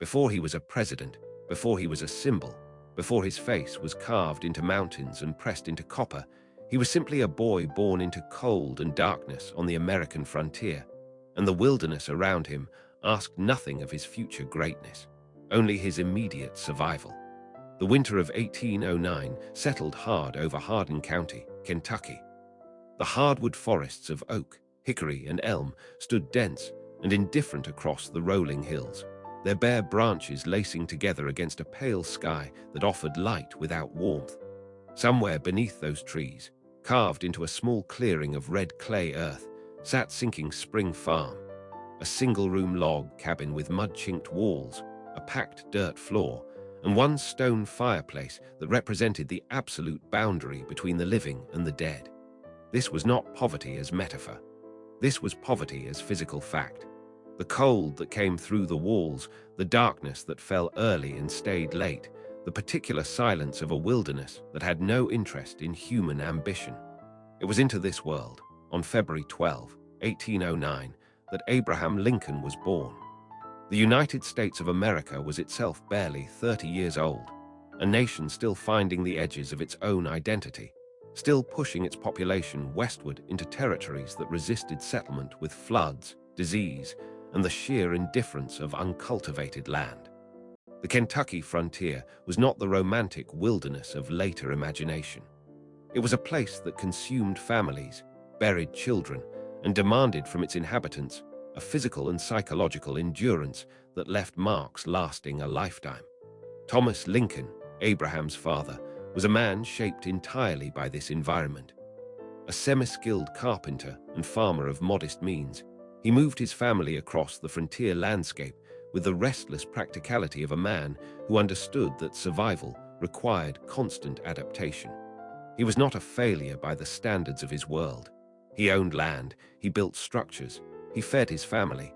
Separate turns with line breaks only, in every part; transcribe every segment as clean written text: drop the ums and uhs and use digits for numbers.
Before he was a president, before he was a symbol, before his face was carved into mountains and pressed into copper, he was simply a boy born into cold and darkness on the American frontier, and the wilderness around him asked nothing of his future greatness, only his immediate survival. The winter of 1809 settled hard over Hardin County, Kentucky. The hardwood forests of oak, hickory, and elm stood dense and indifferent across the rolling hills, their bare branches lacing together against a pale sky that offered light without warmth. Somewhere beneath those trees, carved into a small clearing of red clay earth, sat Sinking Spring Farm, a single-room log cabin with mud-chinked walls, a packed dirt floor, and one stone fireplace that represented the absolute boundary between the living and the dead. This was not poverty as metaphor. This was poverty as physical fact. The cold that came through the walls, the darkness that fell early and stayed late, the particular silence of a wilderness that had no interest in human ambition. It was into this world, on February 12, 1809, that Abraham Lincoln was born. The United States of America was itself barely 30 years old, a nation still finding the edges of its own identity, still pushing its population westward into territories that resisted settlement with floods, disease, and the sheer indifference of uncultivated land. The Kentucky frontier was not the romantic wilderness of later imagination. It was a place that consumed families, buried children, and demanded from its inhabitants a physical and psychological endurance that left marks lasting a lifetime. Thomas Lincoln, Abraham's father, was a man shaped entirely by this environment. A semi-skilled carpenter and farmer of modest means, he moved his family across the frontier landscape with the restless practicality of a man who understood that survival required constant adaptation. He was not a failure by the standards of his world. He owned land, he built structures, he fed his family,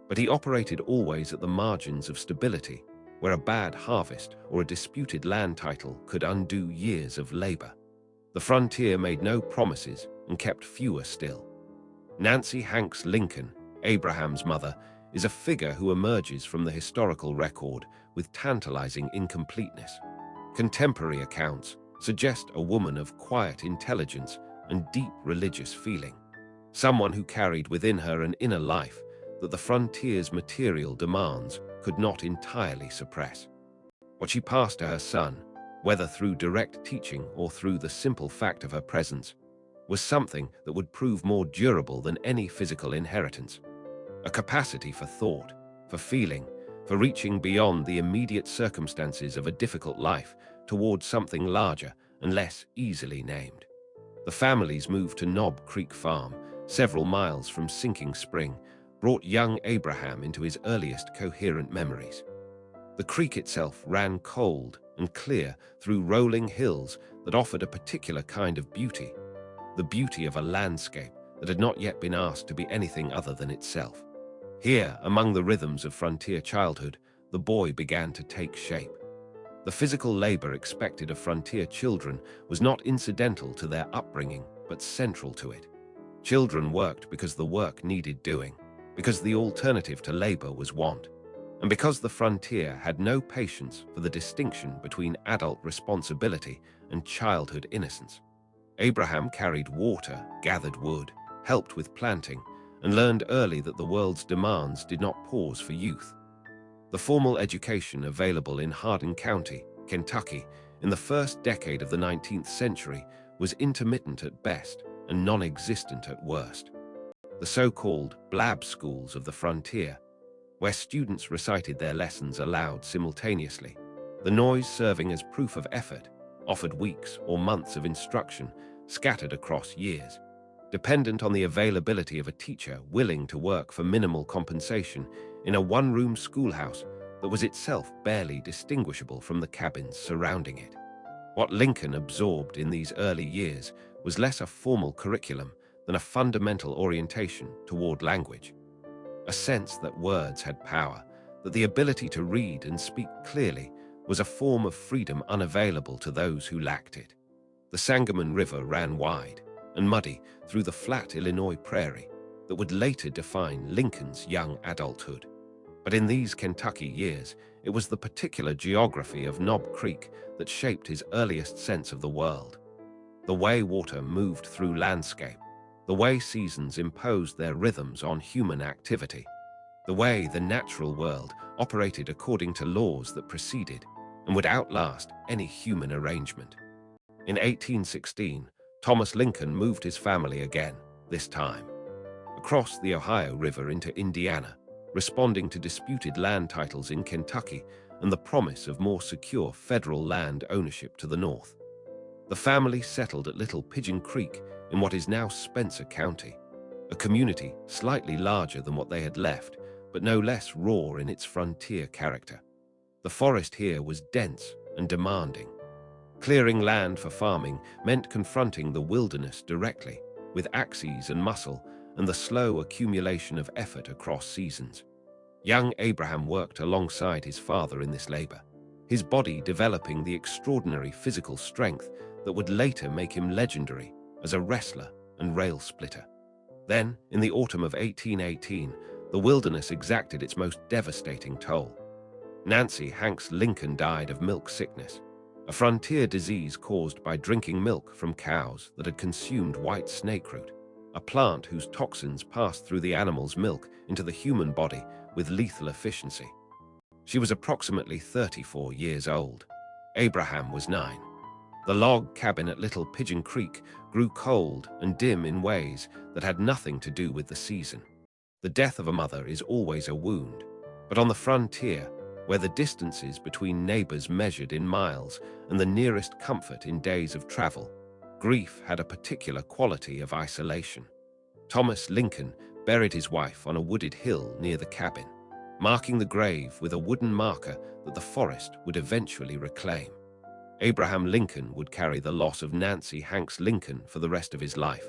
but he operated always at the margins of stability, where a bad harvest or a disputed land title could undo years of labor. The frontier made no promises and kept fewer still. Nancy Hanks Lincoln, Abraham's mother, is a figure who emerges from the historical record with tantalizing incompleteness. Contemporary accounts suggest a woman of quiet intelligence and deep religious feeling, someone who carried within her an inner life that the frontier's material demands could not entirely suppress. What she passed to her son, whether through direct teaching or through the simple fact of her presence, was something that would prove more durable than any physical inheritance. A capacity for thought, for feeling, for reaching beyond the immediate circumstances of a difficult life towards something larger and less easily named. The family's move to Knob Creek Farm, several miles from Sinking Spring, brought young Abraham into his earliest coherent memories. The creek itself ran cold and clear through rolling hills that offered a particular kind of beauty, the beauty of a landscape that had not yet been asked to be anything other than itself. Here, among the rhythms of frontier childhood, the boy began to take shape. The physical labor expected of frontier children was not incidental to their upbringing, but central to it. Children worked because the work needed doing, because the alternative to labor was want, and because the frontier had no patience for the distinction between adult responsibility and childhood innocence. Abraham carried water, gathered wood, helped with planting, and learned early that the world's demands did not pause for youth. The formal education available in Hardin County, Kentucky, in the first decade of the 19th century was intermittent at best and non-existent at worst. The so-called blab schools of the frontier, where students recited their lessons aloud simultaneously, the noise serving as proof of effort, offered weeks or months of instruction scattered across years, dependent on the availability of a teacher willing to work for minimal compensation in a one-room schoolhouse that was itself barely distinguishable from the cabins surrounding it. What Lincoln absorbed in these early years was less a formal curriculum than a fundamental orientation toward language, a sense that words had power, that the ability to read and speak clearly was a form of freedom unavailable to those who lacked it. The Sangamon River ran wide and muddy through the flat Illinois prairie that would later define Lincoln's young adulthood. But in these Kentucky years, it was the particular geography of Knob Creek that shaped his earliest sense of the world. The way water moved through landscape, the way seasons imposed their rhythms on human activity, the way the natural world operated according to laws that preceded and would outlast any human arrangement. In 1816, Thomas Lincoln moved his family again, this time across the Ohio River into Indiana, responding to disputed land titles in Kentucky and the promise of more secure federal land ownership to the north. The family settled at Little Pigeon Creek in what is now Spencer County, a community slightly larger than what they had left, but no less raw in its frontier character. The forest here was dense and demanding. Clearing land for farming meant confronting the wilderness directly, with axes and muscle and the slow accumulation of effort across seasons. Young Abraham worked alongside his father in this labor, his body developing the extraordinary physical strength that would later make him legendary as a wrestler and rail splitter. Then, in the autumn of 1818, the wilderness exacted its most devastating toll. Nancy Hanks Lincoln died of milk sickness, a frontier disease caused by drinking milk from cows that had consumed white snakeroot, a plant whose toxins passed through the animal's milk into the human body with lethal efficiency. She was approximately 34 years old. Abraham was 9. The log cabin at Little Pigeon Creek grew cold and dim in ways that had nothing to do with the season. The death of a mother is always a wound, but on the frontier, where the distances between neighbors measured in miles and the nearest comfort in days of travel, grief had a particular quality of isolation. Thomas Lincoln buried his wife on a wooded hill near the cabin, marking the grave with a wooden marker that the forest would eventually reclaim. Abraham Lincoln would carry the loss of Nancy Hanks Lincoln for the rest of his life,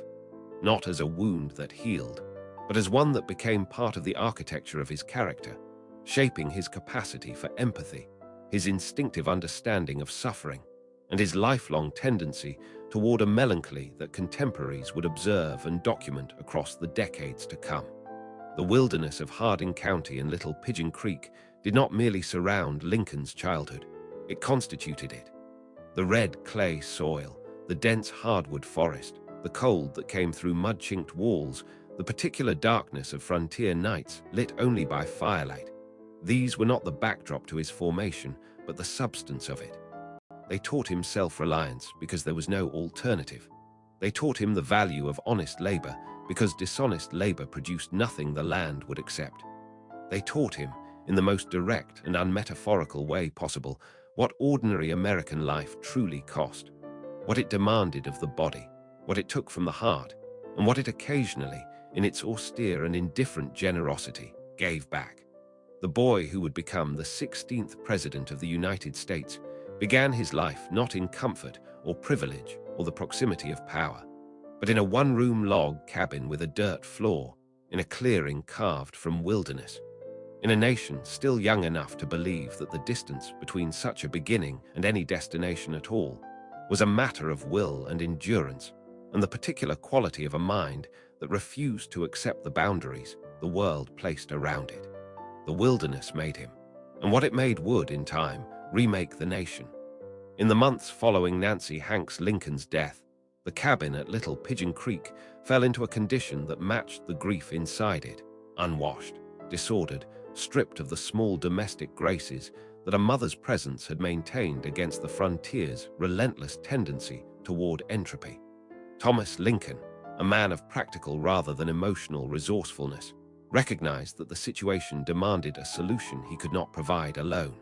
not as a wound that healed, but as one that became part of the architecture of his character, shaping his capacity for empathy, his instinctive understanding of suffering, and his lifelong tendency toward a melancholy that contemporaries would observe and document across the decades to come. The wilderness of Hardin County and Little Pigeon Creek did not merely surround Lincoln's childhood, it constituted it. The red clay soil, the dense hardwood forest, the cold that came through mud-chinked walls, the particular darkness of frontier nights lit only by firelight. These were not the backdrop to his formation, but the substance of it. They taught him self-reliance because there was no alternative. They taught him the value of honest labor because dishonest labor produced nothing the land would accept. They taught him, in the most direct and unmetaphorical way possible, what ordinary American life truly cost, what it demanded of the body, what it took from the heart, and what it occasionally, in its austere and indifferent generosity, gave back. The boy who would become the 16th President of the United States began his life not in comfort or privilege or the proximity of power, but in a one-room log cabin with a dirt floor, in a clearing carved from wilderness, in a nation still young enough to believe that the distance between such a beginning and any destination at all was a matter of will and endurance, and the particular quality of a mind that refused to accept the boundaries the world placed around it. The wilderness made him, and what it made would, in time, remake the nation. In the months following Nancy Hanks Lincoln's death, the cabin at Little Pigeon Creek fell into a condition that matched the grief inside it, unwashed, disordered, stripped of the small domestic graces that a mother's presence had maintained against the frontier's relentless tendency toward entropy. Thomas Lincoln, a man of practical rather than emotional resourcefulness, recognized that the situation demanded a solution he could not provide alone.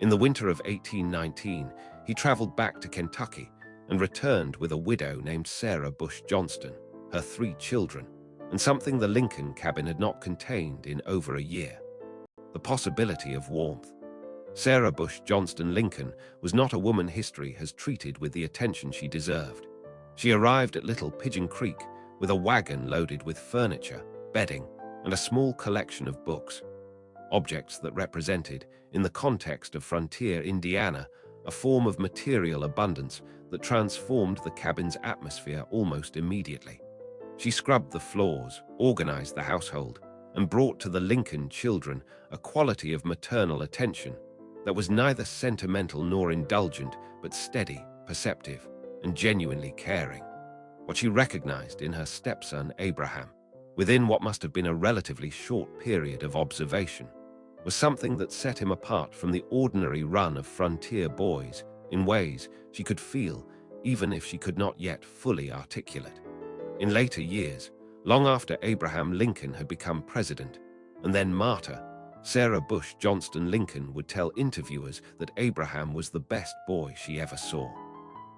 In the winter of 1819, he traveled back to Kentucky and returned with a widow named Sarah Bush Johnston, her 3 children, and something the Lincoln cabin had not contained in over a year: the possibility of warmth. Sarah Bush Johnston Lincoln was not a woman history has treated with the attention she deserved. She arrived at Little Pigeon Creek with a wagon loaded with furniture, bedding, and a small collection of books, objects that represented, in the context of frontier Indiana, a form of material abundance that transformed the cabin's atmosphere almost immediately. She scrubbed the floors, organized the household, and brought to the Lincoln children a quality of maternal attention that was neither sentimental nor indulgent, but steady, perceptive, and genuinely caring. What she recognized in her stepson Abraham, within what must have been a relatively short period of observation, was something that set him apart from the ordinary run of frontier boys in ways she could feel, even if she could not yet fully articulate. In later years, long after Abraham Lincoln had become president, and then martyr, Sarah Bush Johnston Lincoln would tell interviewers that Abraham was the best boy she ever saw.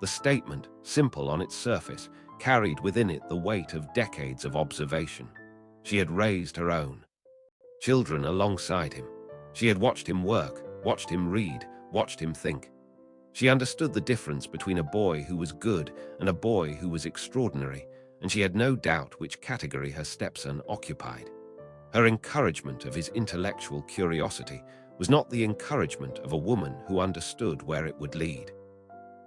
The statement, simple on its surface, carried within it the weight of decades of observation. She had raised her own children alongside him. She had watched him work, watched him read, watched him think. She understood the difference between a boy who was good and a boy who was extraordinary, and she had no doubt which category her stepson occupied. Her encouragement of his intellectual curiosity was not the encouragement of a woman who understood where it would lead.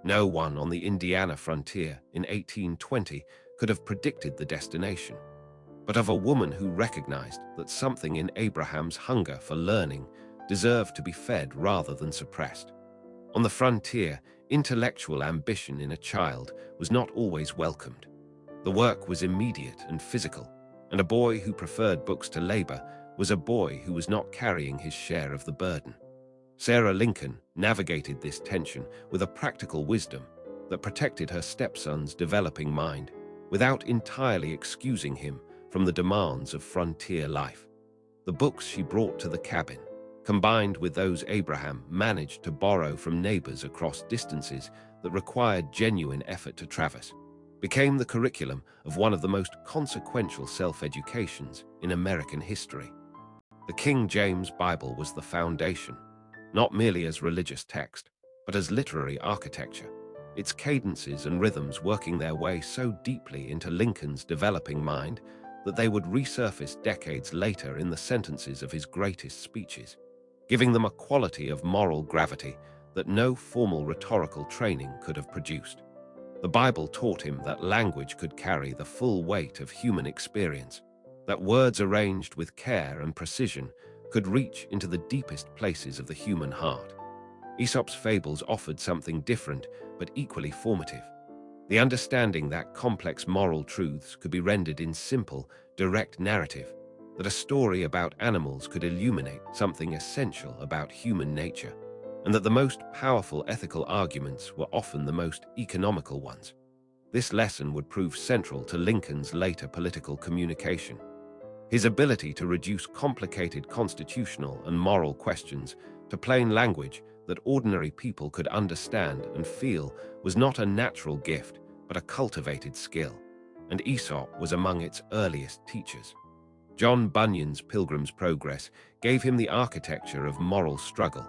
No one on the Indiana frontier in 1820 could have predicted the destination, but of a woman who recognized that something in Abraham's hunger for learning deserved to be fed rather than suppressed. On the frontier, intellectual ambition in a child was not always welcomed. The work was immediate and physical, and a boy who preferred books to labor was a boy who was not carrying his share of the burden. Sarah Lincoln navigated this tension with a practical wisdom that protected her stepson's developing mind without entirely excusing him from the demands of frontier life. The books she brought to the cabin, combined with those Abraham managed to borrow from neighbors across distances that required genuine effort to traverse, became the curriculum of one of the most consequential self-educations in American history. The King James Bible was the foundation, not merely as religious text, but as literary architecture, its cadences and rhythms working their way so deeply into Lincoln's developing mind that they would resurface decades later in the sentences of his greatest speeches, giving them a quality of moral gravity that no formal rhetorical training could have produced. The Bible taught him that language could carry the full weight of human experience, that words arranged with care and precision could reach into the deepest places of the human heart. Aesop's fables offered something different but equally formative: the understanding that complex moral truths could be rendered in simple, direct narrative, that a story about animals could illuminate something essential about human nature, and that the most powerful ethical arguments were often the most economical ones. This lesson would prove central to Lincoln's later political communication. His ability to reduce complicated constitutional and moral questions to plain language that ordinary people could understand and feel was not a natural gift, but a cultivated skill, and Aesop was among its earliest teachers. John Bunyan's Pilgrim's Progress gave him the architecture of moral struggle,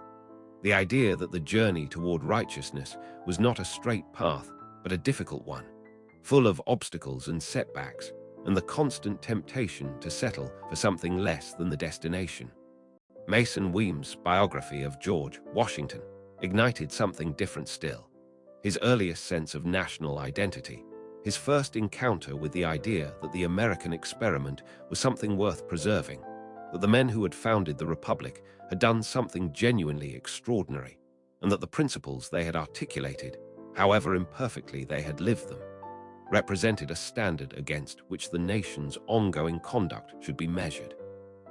the idea that the journey toward righteousness was not a straight path, but a difficult one, full of obstacles and setbacks, and the constant temptation to settle for something less than the destination. Mason Weems' biography of George Washington ignited something different still: his earliest sense of national identity, his first encounter with the idea that the American experiment was something worth preserving, that the men who had founded the Republic had done something genuinely extraordinary, and that the principles they had articulated, however imperfectly they had lived them, represented a standard against which the nation's ongoing conduct should be measured.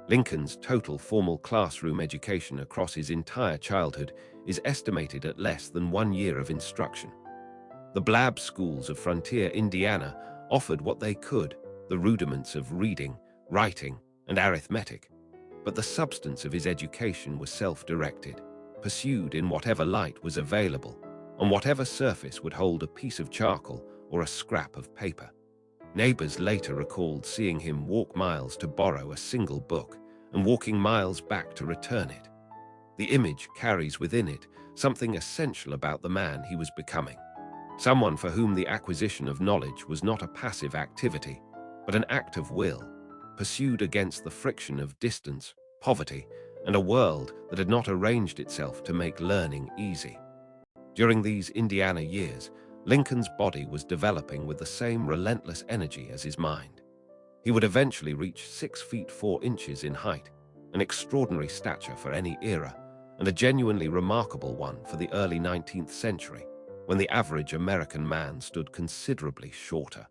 Lincoln's total formal classroom education across his entire childhood is estimated at less than 1 year of instruction. The blab schools of frontier Indiana offered what they could, the rudiments of reading, writing, and arithmetic, but the substance of his education was self-directed, pursued in whatever light was available, on whatever surface would hold a piece of charcoal or a scrap of paper. Neighbors later recalled seeing him walk miles to borrow a single book and walking miles back to return it. The image carries within it something essential about the man he was becoming, someone for whom the acquisition of knowledge was not a passive activity, but an act of will, pursued against the friction of distance, poverty, and a world that had not arranged itself to make learning easy. During these Indiana years, Lincoln's body was developing with the same relentless energy as his mind. He would eventually reach 6 feet 4 inches in height, an extraordinary stature for any era, and a genuinely remarkable one for the early 19th century, when the average American man stood considerably shorter.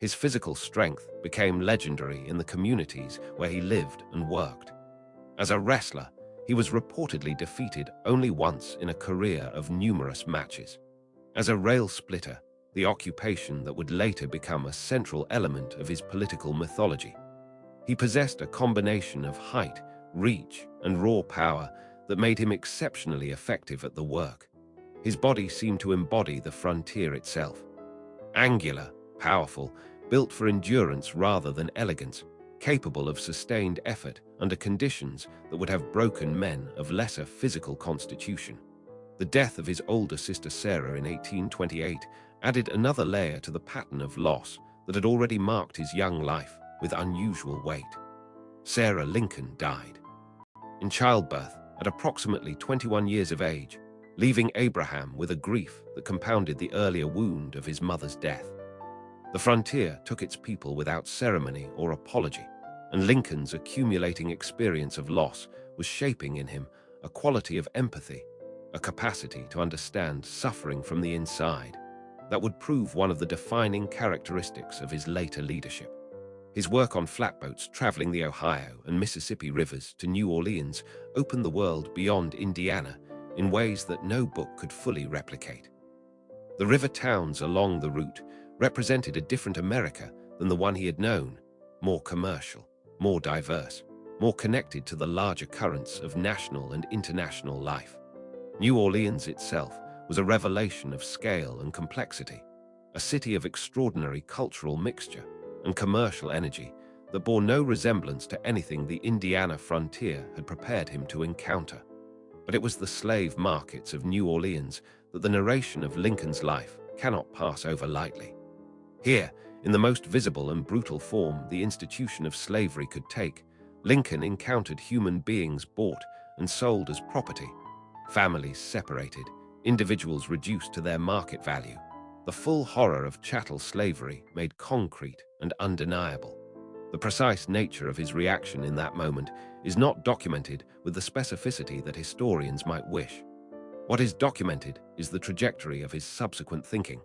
His physical strength became legendary in the communities where he lived and worked. As a wrestler, he was reportedly defeated only once in a career of numerous matches. As a rail splitter, the occupation that would later become a central element of his political mythology, he possessed a combination of height, reach, and raw power that made him exceptionally effective at the work. His body seemed to embody the frontier itself. Angular, powerful, built for endurance rather than elegance, capable of sustained effort under conditions that would have broken men of lesser physical constitution. The death of his older sister Sarah in 1828 added another layer to the pattern of loss that had already marked his young life with unusual weight. Sarah Lincoln died in childbirth at approximately 21 years of age, leaving Abraham with a grief that compounded the earlier wound of his mother's death. The frontier took its people without ceremony or apology, and Lincoln's accumulating experience of loss was shaping in him a quality of empathy, a capacity to understand suffering from the inside, that would prove one of the defining characteristics of his later leadership. His work on flatboats traveling the Ohio and Mississippi rivers to New Orleans opened the world beyond Indiana in ways that no book could fully replicate. The river towns along the route represented a different America than the one he had known, more commercial, more diverse, more connected to the larger currents of national and international life. New Orleans itself was a revelation of scale and complexity, a city of extraordinary cultural mixture and commercial energy that bore no resemblance to anything the Indiana frontier had prepared him to encounter. But it was the slave markets of New Orleans that the narration of Lincoln's life cannot pass over lightly. Here, in the most visible and brutal form the institution of slavery could take, Lincoln encountered human beings bought and sold as property, families separated, individuals reduced to their market value. The full horror of chattel slavery made concrete and undeniable. The precise nature of his reaction in that moment is not documented with the specificity that historians might wish. What is documented is the trajectory of his subsequent thinking.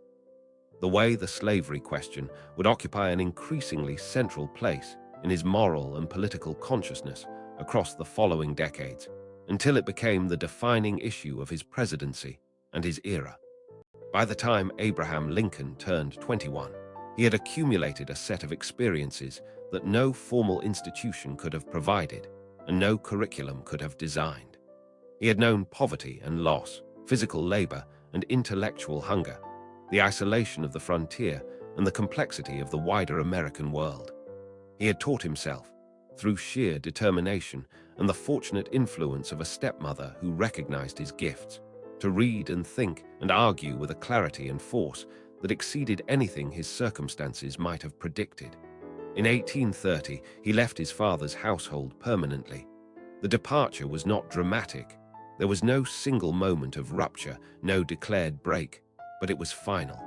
The way the slavery question would occupy an increasingly central place in his moral and political consciousness across the following decades, until it became the defining issue of his presidency and his era. By the time Abraham Lincoln turned 21, he had accumulated a set of experiences that no formal institution could have provided and no curriculum could have designed. He had known poverty and loss, physical labor and intellectual hunger, the isolation of the frontier and the complexity of the wider American world. He had taught himself, through sheer determination and the fortunate influence of a stepmother who recognized his gifts, to read and think and argue with a clarity and force that exceeded anything his circumstances might have predicted. In 1830, he left his father's household permanently. The departure was not dramatic. There was no single moment of rupture, no declared break, but it was final.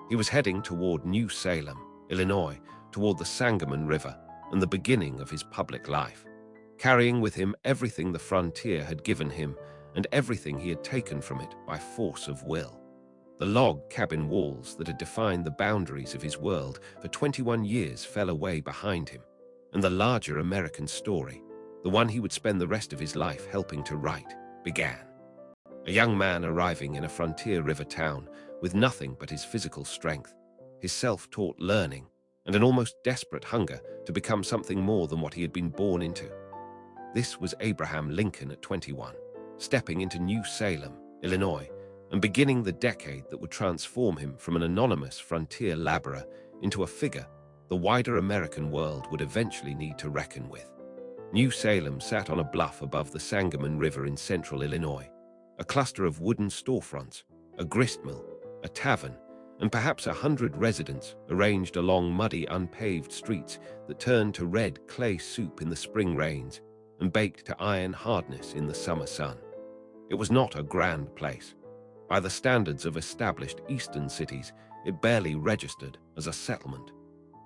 He was heading toward New Salem, Illinois, toward the Sangamon River and the beginning of his public life, carrying with him everything the frontier had given him and everything he had taken from it by force of will. The log cabin walls that had defined the boundaries of his world for 21 years fell away behind him, and the larger American story, the one he would spend the rest of his life helping to write, began. A young man arriving in a frontier river town with nothing but his physical strength, his self-taught learning, and an almost desperate hunger to become something more than what he had been born into. This was Abraham Lincoln at 21, stepping into New Salem, Illinois, and beginning the decade that would transform him from an anonymous frontier laborer into a figure the wider American world would eventually need to reckon with. New Salem sat on a bluff above the Sangamon River in central Illinois, a cluster of wooden storefronts, a gristmill, a tavern, and perhaps 100 residents arranged along muddy, unpaved streets that turned to red clay soup in the spring rains and baked to iron hardness in the summer sun. It was not a grand place. By the standards of established eastern cities, it barely registered as a settlement.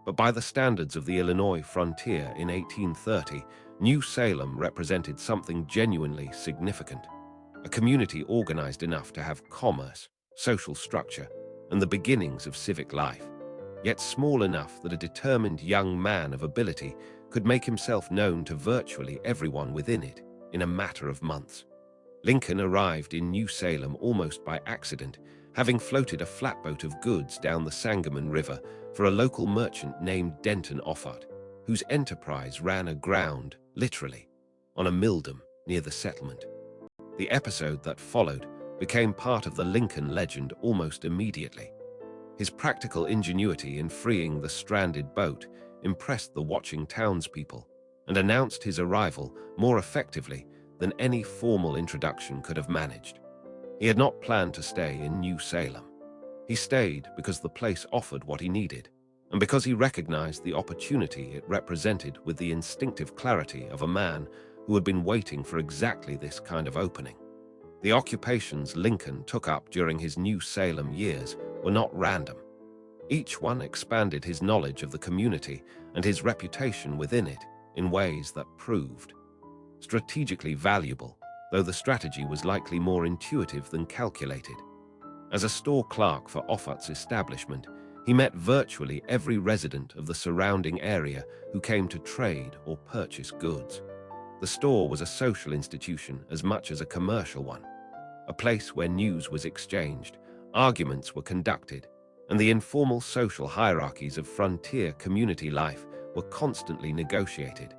But by the standards of the Illinois frontier in 1830, New Salem represented something genuinely significant. A community organized enough to have commerce, social structure, and the beginnings of civic life, yet small enough that a determined young man of ability could make himself known to virtually everyone within it in a matter of months. Lincoln arrived in New Salem almost by accident, having floated a flatboat of goods down the Sangamon River for a local merchant named Denton Offut, whose enterprise ran aground, literally, on a milldam near the settlement. The episode that followed became part of the Lincoln legend almost immediately. His practical ingenuity in freeing the stranded boat impressed the watching townspeople and announced his arrival more effectively than any formal introduction could have managed. He had not planned to stay in New Salem. He stayed because the place offered what he needed, and because he recognized the opportunity it represented with the instinctive clarity of a man who had been waiting for exactly this kind of opening. The occupations Lincoln took up during his New Salem years were not random. Each one expanded his knowledge of the community and his reputation within it in ways that proved strategically valuable, though the strategy was likely more intuitive than calculated. As a store clerk for Offut's establishment, he met virtually every resident of the surrounding area who came to trade or purchase goods. The store was a social institution as much as a commercial one, a place where news was exchanged, arguments were conducted, and the informal social hierarchies of frontier community life were constantly negotiated.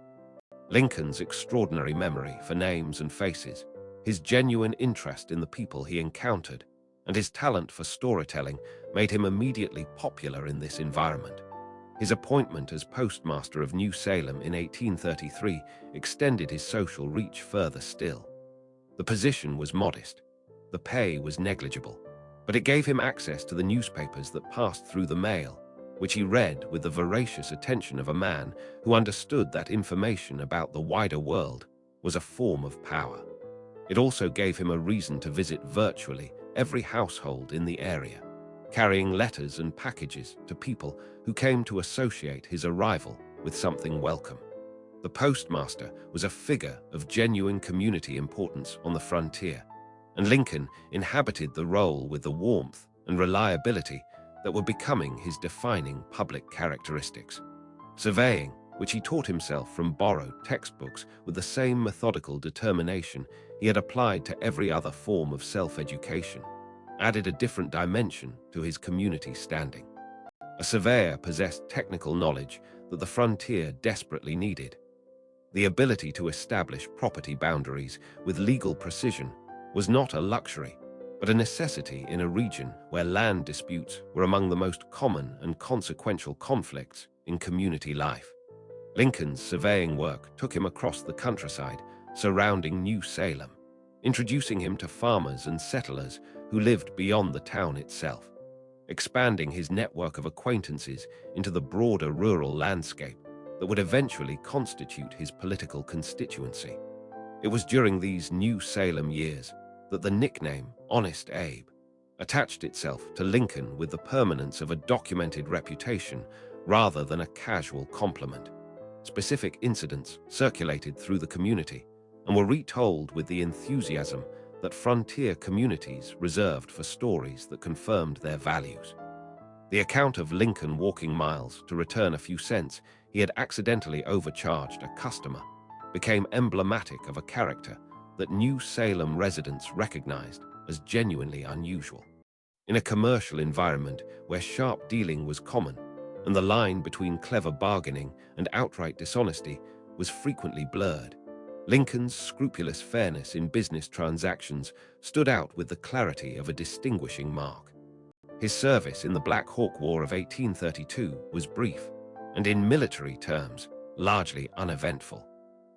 Lincoln's extraordinary memory for names and faces, his genuine interest in the people he encountered, and his talent for storytelling made him immediately popular in this environment. His appointment as postmaster of New Salem in 1833 extended his social reach further still. The position was modest, the pay was negligible, but it gave him access to the newspapers that passed through the mail, which he read with the voracious attention of a man who understood that information about the wider world was a form of power. It also gave him a reason to visit virtually every household in the area, carrying letters and packages to people who came to associate his arrival with something welcome. The postmaster was a figure of genuine community importance on the frontier, and Lincoln inhabited the role with the warmth and reliability that were becoming his defining public characteristics. Surveying, which he taught himself from borrowed textbooks with the same methodical determination he had applied to every other form of self-education, added a different dimension to his community standing. A surveyor possessed technical knowledge that the frontier desperately needed. The ability to establish property boundaries with legal precision was not a luxury, but a necessity in a region where land disputes were among the most common and consequential conflicts in community life. Lincoln's surveying work took him across the countryside surrounding New Salem, introducing him to farmers and settlers who lived beyond the town itself, expanding his network of acquaintances into the broader rural landscape that would eventually constitute his political constituency. It was during these New Salem years that the nickname Honest Abe attached itself to Lincoln with the permanence of a documented reputation rather than a casual compliment. Specific incidents circulated through the community and were retold with the enthusiasm that frontier communities reserved for stories that confirmed their values. The account of Lincoln walking miles to return a few cents he had accidentally overcharged a customer became emblematic of a character that New Salem residents recognized as genuinely unusual. In a commercial environment where sharp dealing was common and the line between clever bargaining and outright dishonesty was frequently blurred, Lincoln's scrupulous fairness in business transactions stood out with the clarity of a distinguishing mark. His service in the Black Hawk War of 1832 was brief, and in military terms, largely uneventful.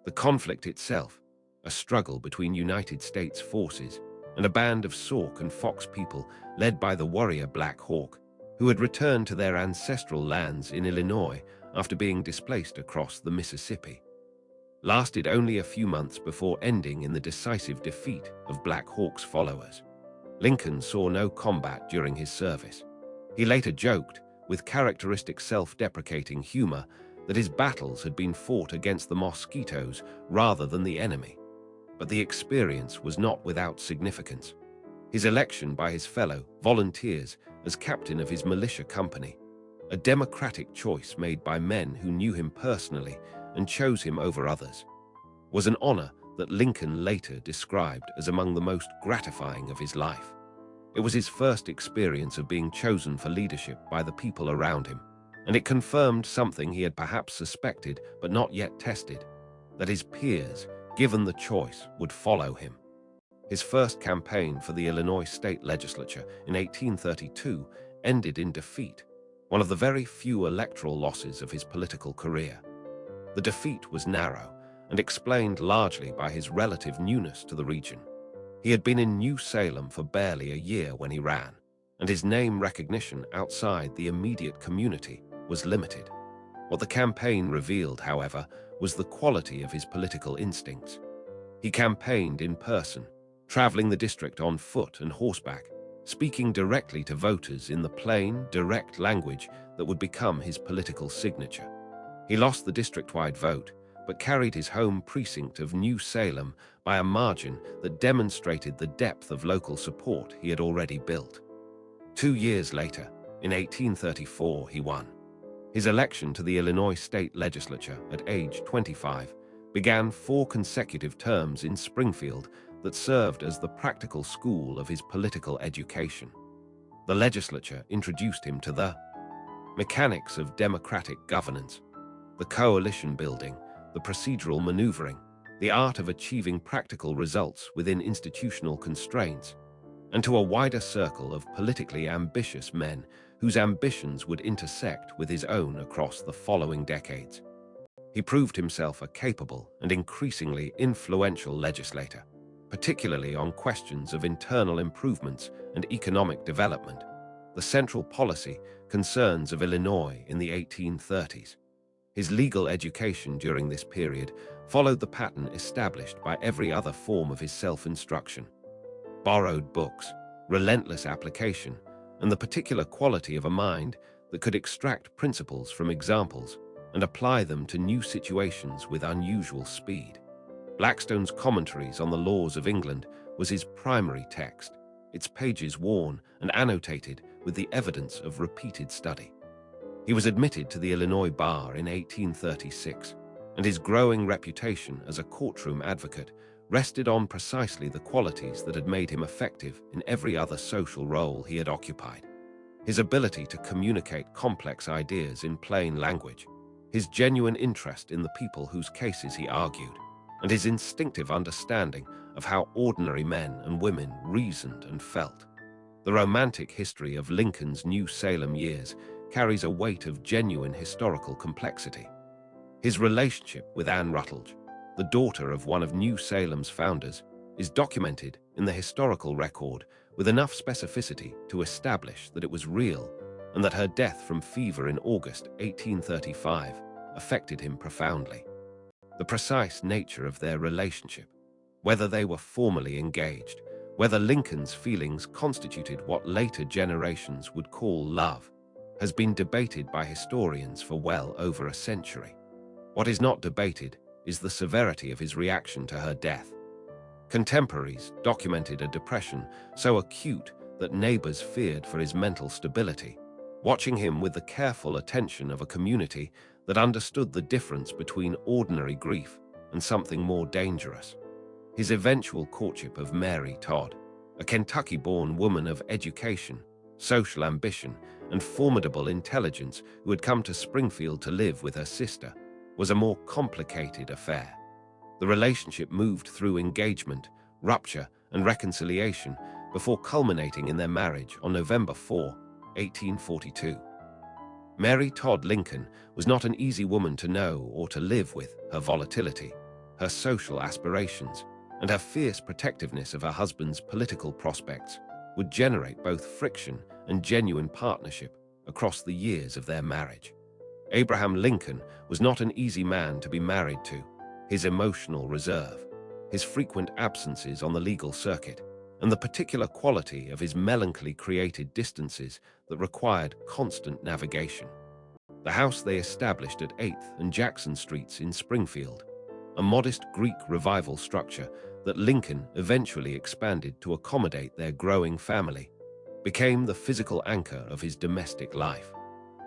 The conflict itself, a struggle between United States forces and a band of Sauk and Fox people led by the warrior Black Hawk, who had returned to their ancestral lands in Illinois after being displaced across the Mississippi, lasted only a few months before ending in the decisive defeat of Black Hawk's followers. Lincoln saw no combat during his service. He later joked, with characteristic self-deprecating humor, that his battles had been fought against the mosquitoes rather than the enemy. But the experience was not without significance. His election by his fellow volunteers as captain of his militia company, a democratic choice made by men who knew him personally and chose him over others, was an honor that Lincoln later described as among the most gratifying of his life. It was his first experience of being chosen for leadership by the people around him, and it confirmed something he had perhaps suspected but not yet tested, that his peers, given the choice, would follow him. His first campaign for the Illinois state legislature in 1832 ended in defeat, one of the very few electoral losses of his political career. The defeat was narrow and explained largely by his relative newness to the region. He had been in New Salem for barely a year when he ran, and his name recognition outside the immediate community was limited. What the campaign revealed, however, was the quality of his political instincts. He campaigned in person, traveling the district on foot and horseback, speaking directly to voters in the plain, direct language that would become his political signature. He lost the district-wide vote, but carried his home precinct of New Salem by a margin that demonstrated the depth of local support he had already built. 2 years later, in 1834, he won. His election to the Illinois state legislature at age 25 began 4 consecutive terms in Springfield that served as the practical school of his political education. The legislature introduced him to the mechanics of democratic governance, the coalition building, the procedural maneuvering, the art of achieving practical results within institutional constraints, and to a wider circle of politically ambitious men whose ambitions would intersect with his own across the following decades. He proved himself a capable and increasingly influential legislator, particularly on questions of internal improvements and economic development, the central policy concerns of Illinois in the 1830s. His legal education during this period followed the pattern established by every other form of his self-instruction. Borrowed books, relentless application, and the particular quality of a mind that could extract principles from examples and apply them to new situations with unusual speed. Blackstone's Commentaries on the Laws of England was his primary text, its pages worn and annotated with the evidence of repeated study. He was admitted to the Illinois bar in 1836, and his growing reputation as a courtroom advocate rested on precisely the qualities that had made him effective in every other social role he had occupied. His ability to communicate complex ideas in plain language, his genuine interest in the people whose cases he argued, and his instinctive understanding of how ordinary men and women reasoned and felt. The romantic history of Lincoln's New Salem years carries a weight of genuine historical complexity. His relationship with Anne Rutledge, the daughter of one of New Salem's founders, is documented in the historical record with enough specificity to establish that it was real and that her death from fever in August 1835 affected him profoundly. The precise nature of their relationship, whether they were formally engaged, whether Lincoln's feelings constituted what later generations would call love, has been debated by historians for well over a century. What is not debated is the severity of his reaction to her death. Contemporaries documented a depression so acute that neighbors feared for his mental stability, watching him with the careful attention of a community that understood the difference between ordinary grief and something more dangerous. His eventual courtship of Mary Todd, a Kentucky-born woman of education, social ambition, and formidable intelligence who had come to Springfield to live with her sister, was a more complicated affair. The relationship moved through engagement, rupture, and reconciliation before culminating in their marriage on November 4, 1842. Mary Todd Lincoln was not an easy woman to know or to live with. Her volatility, her social aspirations, and her fierce protectiveness of her husband's political prospects would generate both friction and genuine partnership across the years of their marriage. Abraham Lincoln was not an easy man to be married to. His emotional reserve, his frequent absences on the legal circuit, and the particular quality of his melancholy created distances that required constant navigation. The house they established at 8th and Jackson Streets in Springfield, a modest Greek revival structure that Lincoln eventually expanded to accommodate their growing family, became the physical anchor of his domestic life.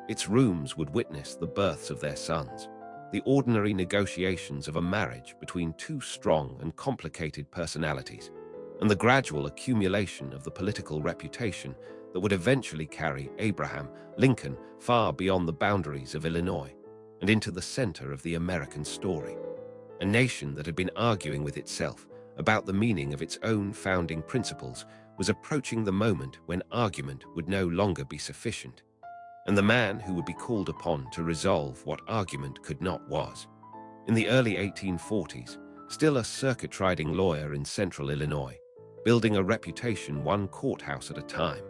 Its rooms would witness the births of their sons, the ordinary negotiations of a marriage between two strong and complicated personalities, and the gradual accumulation of the political reputation that would eventually carry Abraham Lincoln far beyond the boundaries of Illinois and into the center of the American story. A nation that had been arguing with itself about the meaning of its own founding principles was approaching the moment when argument would no longer be sufficient, and the man who would be called upon to resolve what argument could not was, in the early 1840s, still a circuit-riding lawyer in central Illinois, building a reputation one courthouse at a time,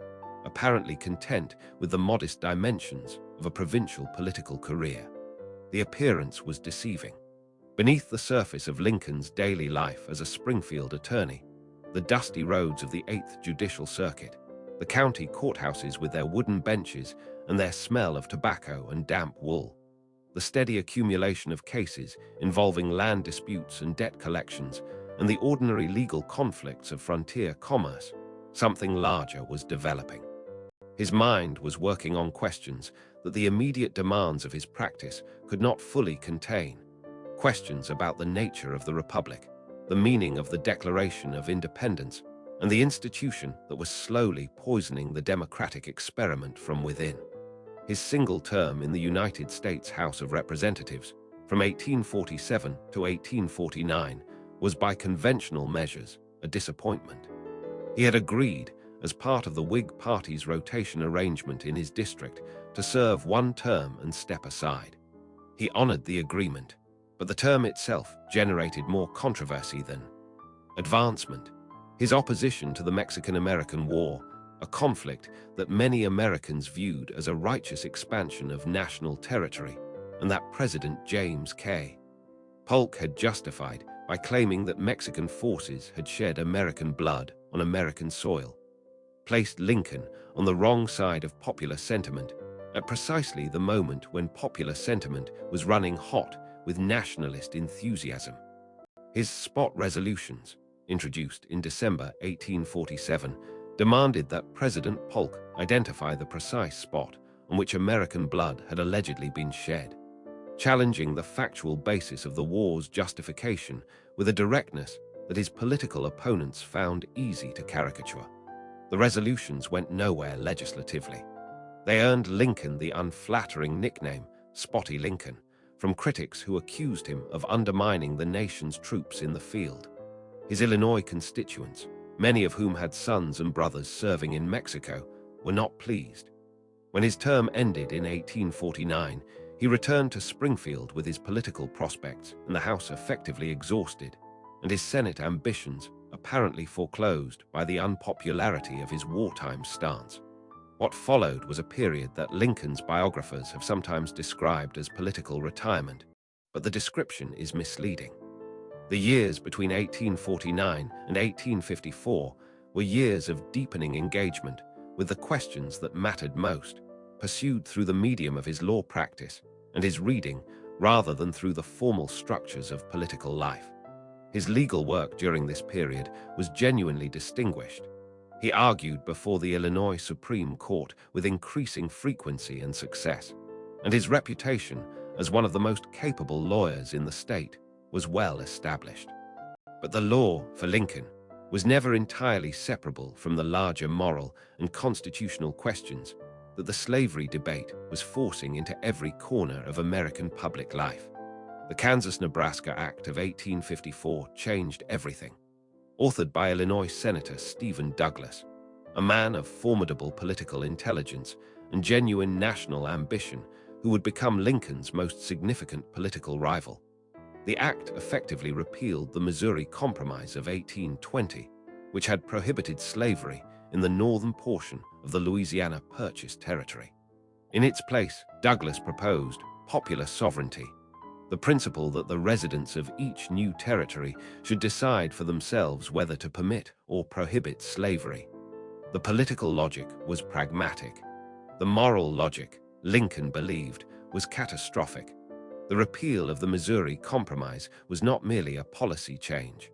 apparently content with the modest dimensions of a provincial political career. The appearance was deceiving. Beneath the surface of Lincoln's daily life as a Springfield attorney, the dusty roads of the 8th Judicial Circuit, the county courthouses with their wooden benches and their smell of tobacco and damp wool, the steady accumulation of cases involving land disputes and debt collections, and the ordinary legal conflicts of frontier commerce, something larger was developing. His mind was working on questions that the immediate demands of his practice could not fully contain. Questions about the nature of the Republic, the meaning of the Declaration of Independence, and the institution that was slowly poisoning the democratic experiment from within. His single term in the United States House of Representatives, from 1847 to 1849, was by conventional measures a disappointment. He had agreed, as part of the Whig Party's rotation arrangement in his district, to serve one term and step aside. He honored the agreement, but the term itself generated more controversy than advancement. His opposition to the Mexican-American War, a conflict that many Americans viewed as a righteous expansion of national territory, and that President James K. Polk had justified by claiming that Mexican forces had shed American blood on American soil, placed Lincoln on the wrong side of popular sentiment at precisely the moment when popular sentiment was running hot with nationalist enthusiasm. His spot resolutions, introduced in December 1847, demanded that President Polk identify the precise spot on which American blood had allegedly been shed, challenging the factual basis of the war's justification with a directness that his political opponents found easy to caricature. The resolutions went nowhere legislatively. They earned Lincoln the unflattering nickname Spotty Lincoln from critics who accused him of undermining the nation's troops in the field. His Illinois constituents, many of whom had sons and brothers serving in Mexico, were not pleased. When his term ended in 1849, he returned to Springfield with his political prospects and the House effectively exhausted, and his Senate ambitions apparently foreclosed by the unpopularity of his wartime stance. What followed was a period that Lincoln's biographers have sometimes described as political retirement, but the description is misleading. The years between 1849 and 1854 were years of deepening engagement with the questions that mattered most, pursued through the medium of his law practice and his reading rather than through the formal structures of political life. His legal work during this period was genuinely distinguished. He argued before the Illinois Supreme Court with increasing frequency and success, and his reputation as one of the most capable lawyers in the state was well established. But the law, for Lincoln, was never entirely separable from the larger moral and constitutional questions that the slavery debate was forcing into every corner of American public life. The Kansas-Nebraska Act of 1854 changed everything. Authored by Illinois Senator Stephen Douglas, a man of formidable political intelligence and genuine national ambition who would become Lincoln's most significant political rival. The act effectively repealed the Missouri Compromise of 1820, which had prohibited slavery in the northern portion of the Louisiana Purchase territory. In its place, Douglas proposed popular sovereignty. The the principle that the residents of each new territory should decide for themselves whether to permit or prohibit slavery. The political logic was pragmatic. The moral logic, Lincoln believed, was catastrophic. The repeal of the Missouri Compromise was not merely a policy change.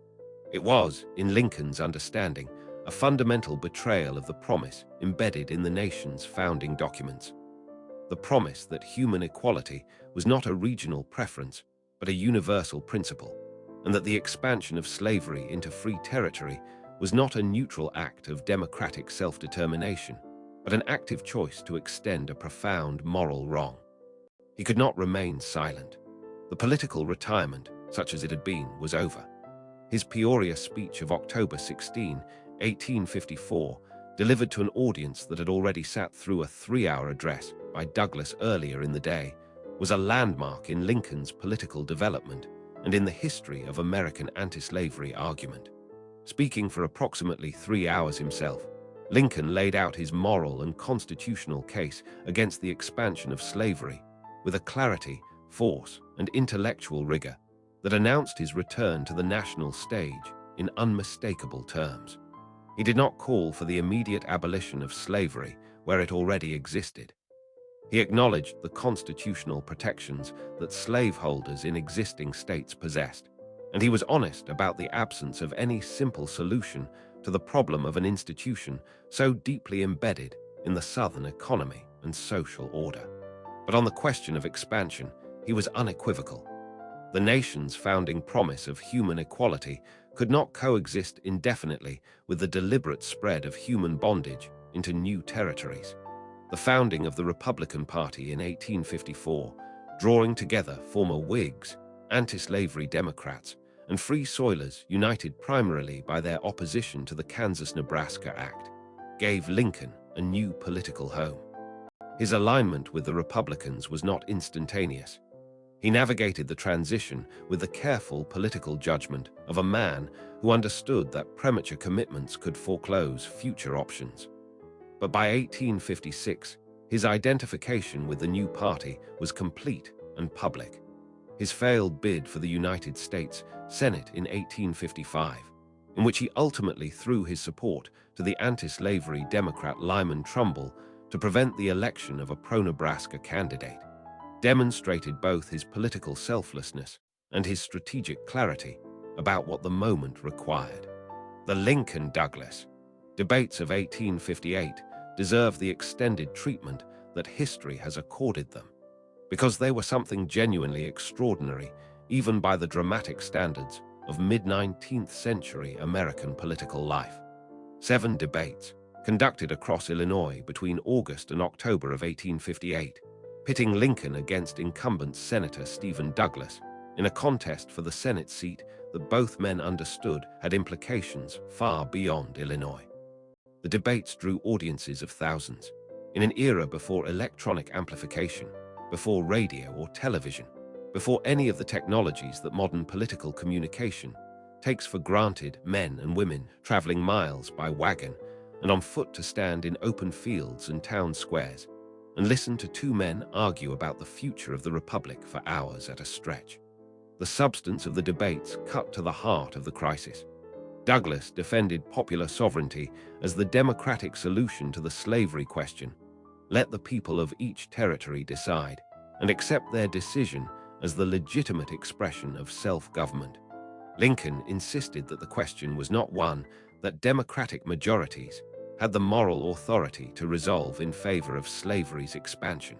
It was, in Lincoln's understanding, a fundamental betrayal of the promise embedded in the nation's founding documents. The promise that human equality was not a regional preference, but a universal principle, and that the expansion of slavery into free territory was not a neutral act of democratic self-determination, but an active choice to extend a profound moral wrong. He could not remain silent. The political retirement, such as it had been, was over. His Peoria speech of October 16, 1854, delivered to an audience that had already sat through a 3-hour address by Douglas earlier in the day, was a landmark in Lincoln's political development and in the history of American anti-slavery argument. Speaking for approximately 3 hours himself, Lincoln laid out his moral and constitutional case against the expansion of slavery with a clarity, force, and intellectual rigor that announced his return to the national stage in unmistakable terms. He did not call for the immediate abolition of slavery where it already existed. He acknowledged the constitutional protections that slaveholders in existing states possessed, and he was honest about the absence of any simple solution to the problem of an institution so deeply embedded in the Southern economy and social order. But on the question of expansion, he was unequivocal. The nation's founding promise of human equality could not coexist indefinitely with the deliberate spread of human bondage into new territories. The founding of the Republican Party in 1854, drawing together former Whigs, anti-slavery Democrats, and Free Soilers united primarily by their opposition to the Kansas-Nebraska Act, gave Lincoln a new political home. His alignment with the Republicans was not instantaneous. He navigated the transition with the careful political judgment of a man who understood that premature commitments could foreclose future options. But by 1856, his identification with the new party was complete and public. His failed bid for the United States Senate in 1855, in which he ultimately threw his support to the anti-slavery Democrat Lyman Trumbull to prevent the election of a pro-Nebraska candidate, demonstrated both his political selflessness and his strategic clarity about what the moment required. The Lincoln-Douglas debates of 1858 deserve the extended treatment that history has accorded them, because they were something genuinely extraordinary even by the dramatic standards of mid-19th century American political life. 7 debates, conducted across Illinois between August and October of 1858, pitting Lincoln against incumbent Senator Stephen Douglas in a contest for the Senate seat that both men understood had implications far beyond Illinois. The debates drew audiences of thousands. In an era before electronic amplification, before radio or television, before any of the technologies that modern political communication takes for granted, men and women traveling miles by wagon and on foot to stand in open fields and town squares and listen to 2 men argue about the future of the Republic for hours at a stretch. The substance of the debates cut to the heart of the crisis. Douglas defended popular sovereignty as the democratic solution to the slavery question. Let the people of each territory decide, and accept their decision as the legitimate expression of self-government. Lincoln insisted that the question was not one that democratic majorities had the moral authority to resolve in favor of slavery's expansion,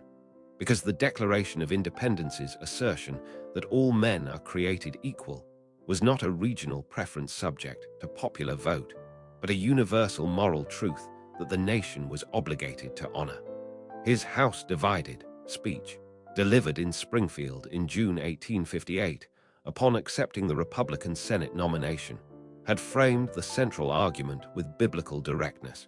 because the Declaration of Independence's assertion that all men are created equal was not a regional preference subject to popular vote, but a universal moral truth that the nation was obligated to honor. His House Divided speech, delivered in Springfield in June 1858, upon accepting the Republican Senate nomination, had framed the central argument with biblical directness.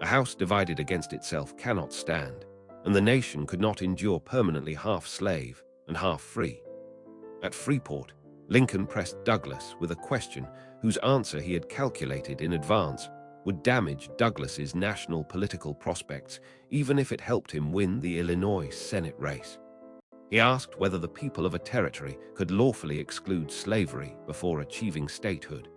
A house divided against itself cannot stand, and the nation could not endure permanently half slave and half free. At Freeport, Lincoln pressed Douglas with a question whose answer he had calculated in advance would damage Douglas's national political prospects, even if it helped him win the Illinois Senate race. He asked whether the people of a territory could lawfully exclude slavery before achieving statehood,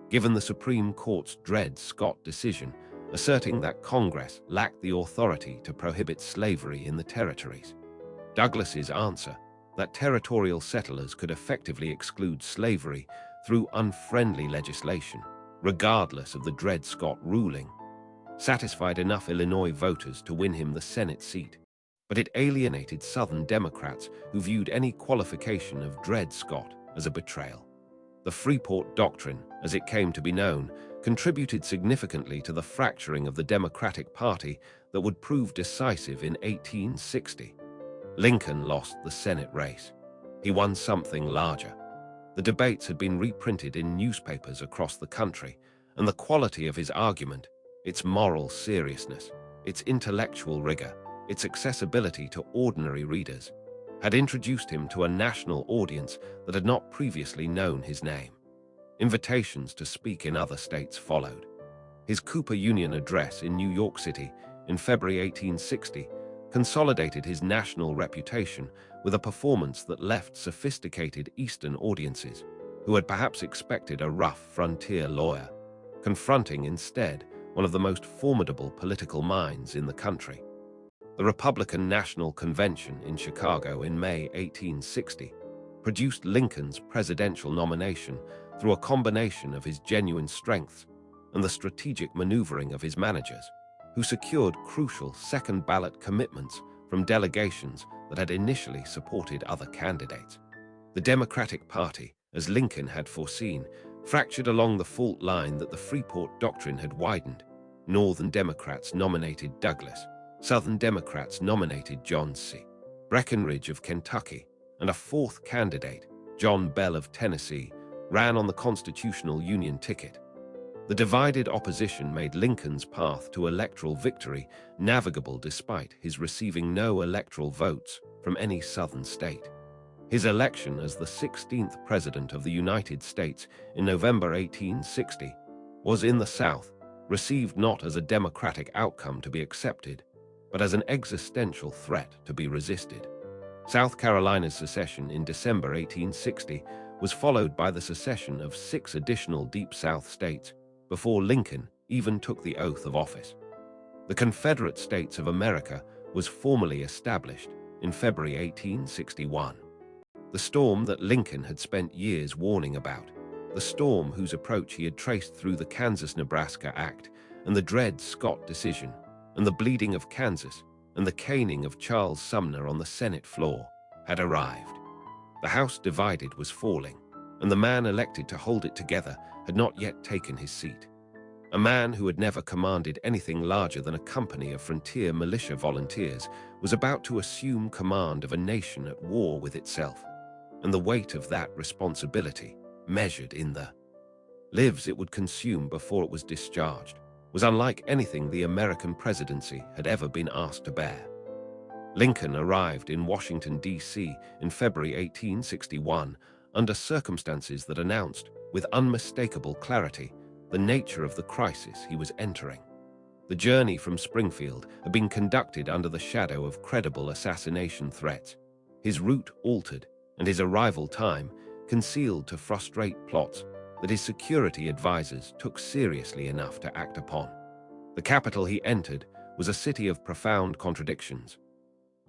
given the Supreme Court's Dred Scott decision asserting that Congress lacked the authority to prohibit slavery in the territories. Douglas's answer, that territorial settlers could effectively exclude slavery through unfriendly legislation, regardless of the Dred Scott ruling, satisfied enough Illinois voters to win him the Senate seat. But it alienated Southern Democrats who viewed any qualification of Dred Scott as a betrayal. The Freeport Doctrine, as it came to be known, contributed significantly to the fracturing of the Democratic Party that would prove decisive in 1860. Lincoln lost the Senate race. He won something larger. The debates had been reprinted in newspapers across the country, and the quality of his argument, its moral seriousness, its intellectual rigor, its accessibility to ordinary readers, had introduced him to a national audience that had not previously known his name. Invitations to speak in other states followed. His Cooper Union address in New York City in February 1860 consolidated his national reputation with a performance that left sophisticated Eastern audiences, who had perhaps expected a rough frontier lawyer, confronting instead one of the most formidable political minds in the country. The Republican National Convention in Chicago in May 1860 produced Lincoln's presidential nomination through a combination of his genuine strengths and the strategic maneuvering of his managers, who secured crucial second-ballot commitments from delegations that had initially supported other candidates. The Democratic Party, as Lincoln had foreseen, fractured along the fault line that the Freeport Doctrine had widened. Northern Democrats nominated Douglas, Southern Democrats nominated John C. Breckinridge of Kentucky, and a fourth candidate, John Bell of Tennessee, ran on the constitutional Union ticket. The divided opposition made Lincoln's path to electoral victory navigable despite his receiving no electoral votes from any Southern state. His election as the 16th President of the United States in November 1860 was, in the South, received not as a democratic outcome to be accepted, but as an existential threat to be resisted. South Carolina's secession in December 1860 was followed by the secession of 6 additional Deep South states before Lincoln even took the oath of office. The Confederate States of America was formally established in February 1861. The storm that Lincoln had spent years warning about, the storm whose approach he had traced through the Kansas-Nebraska Act and the Dred Scott decision, and the bleeding of Kansas and the caning of Charles Sumner on the Senate floor, had arrived. The House divided was falling, and the man elected to hold it together had not yet taken his seat. A man who had never commanded anything larger than a company of frontier militia volunteers was about to assume command of a nation at war with itself, and the weight of that responsibility, measured in the lives it would consume before it was discharged, was unlike anything the American presidency had ever been asked to bear. Lincoln arrived in Washington, D.C. in February 1861 under circumstances that announced, with unmistakable clarity, the nature of the crisis he was entering. The journey from Springfield had been conducted under the shadow of credible assassination threats, his route altered, and his arrival time concealed to frustrate plots that his security advisors took seriously enough to act upon. The capital he entered was a city of profound contradictions,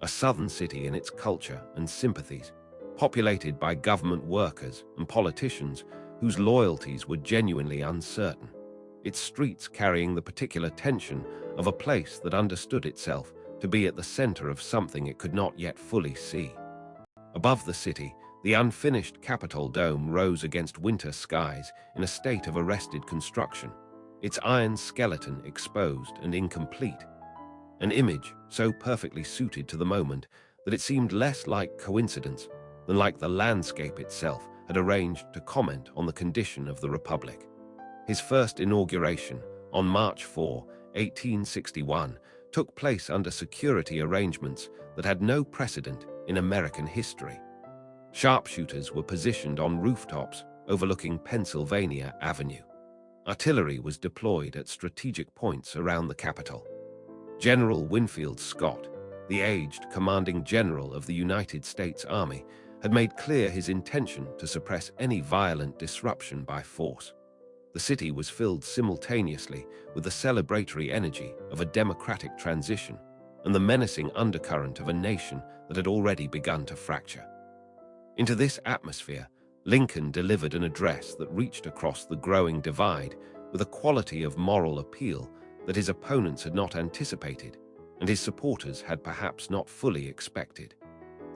a southern city in its culture and sympathies, populated by government workers and politicians whose loyalties were genuinely uncertain, its streets carrying the particular tension of a place that understood itself to be at the center of something it could not yet fully see. Above the city, the unfinished Capitol dome rose against winter skies in a state of arrested construction, its iron skeleton exposed and incomplete, an image so perfectly suited to the moment that it seemed less like coincidence than like the landscape itself had arranged to comment on the condition of the Republic. His first inauguration, on March 4, 1861, took place under security arrangements that had no precedent in American history. Sharpshooters were positioned on rooftops overlooking Pennsylvania Avenue. Artillery was deployed at strategic points around the Capitol. General Winfield Scott, the aged commanding general of the United States Army, had made clear his intention to suppress any violent disruption by force. The city was filled simultaneously with the celebratory energy of a democratic transition and the menacing undercurrent of a nation that had already begun to fracture. Into this atmosphere, Lincoln delivered an address that reached across the growing divide with a quality of moral appeal that his opponents had not anticipated and his supporters had perhaps not fully expected.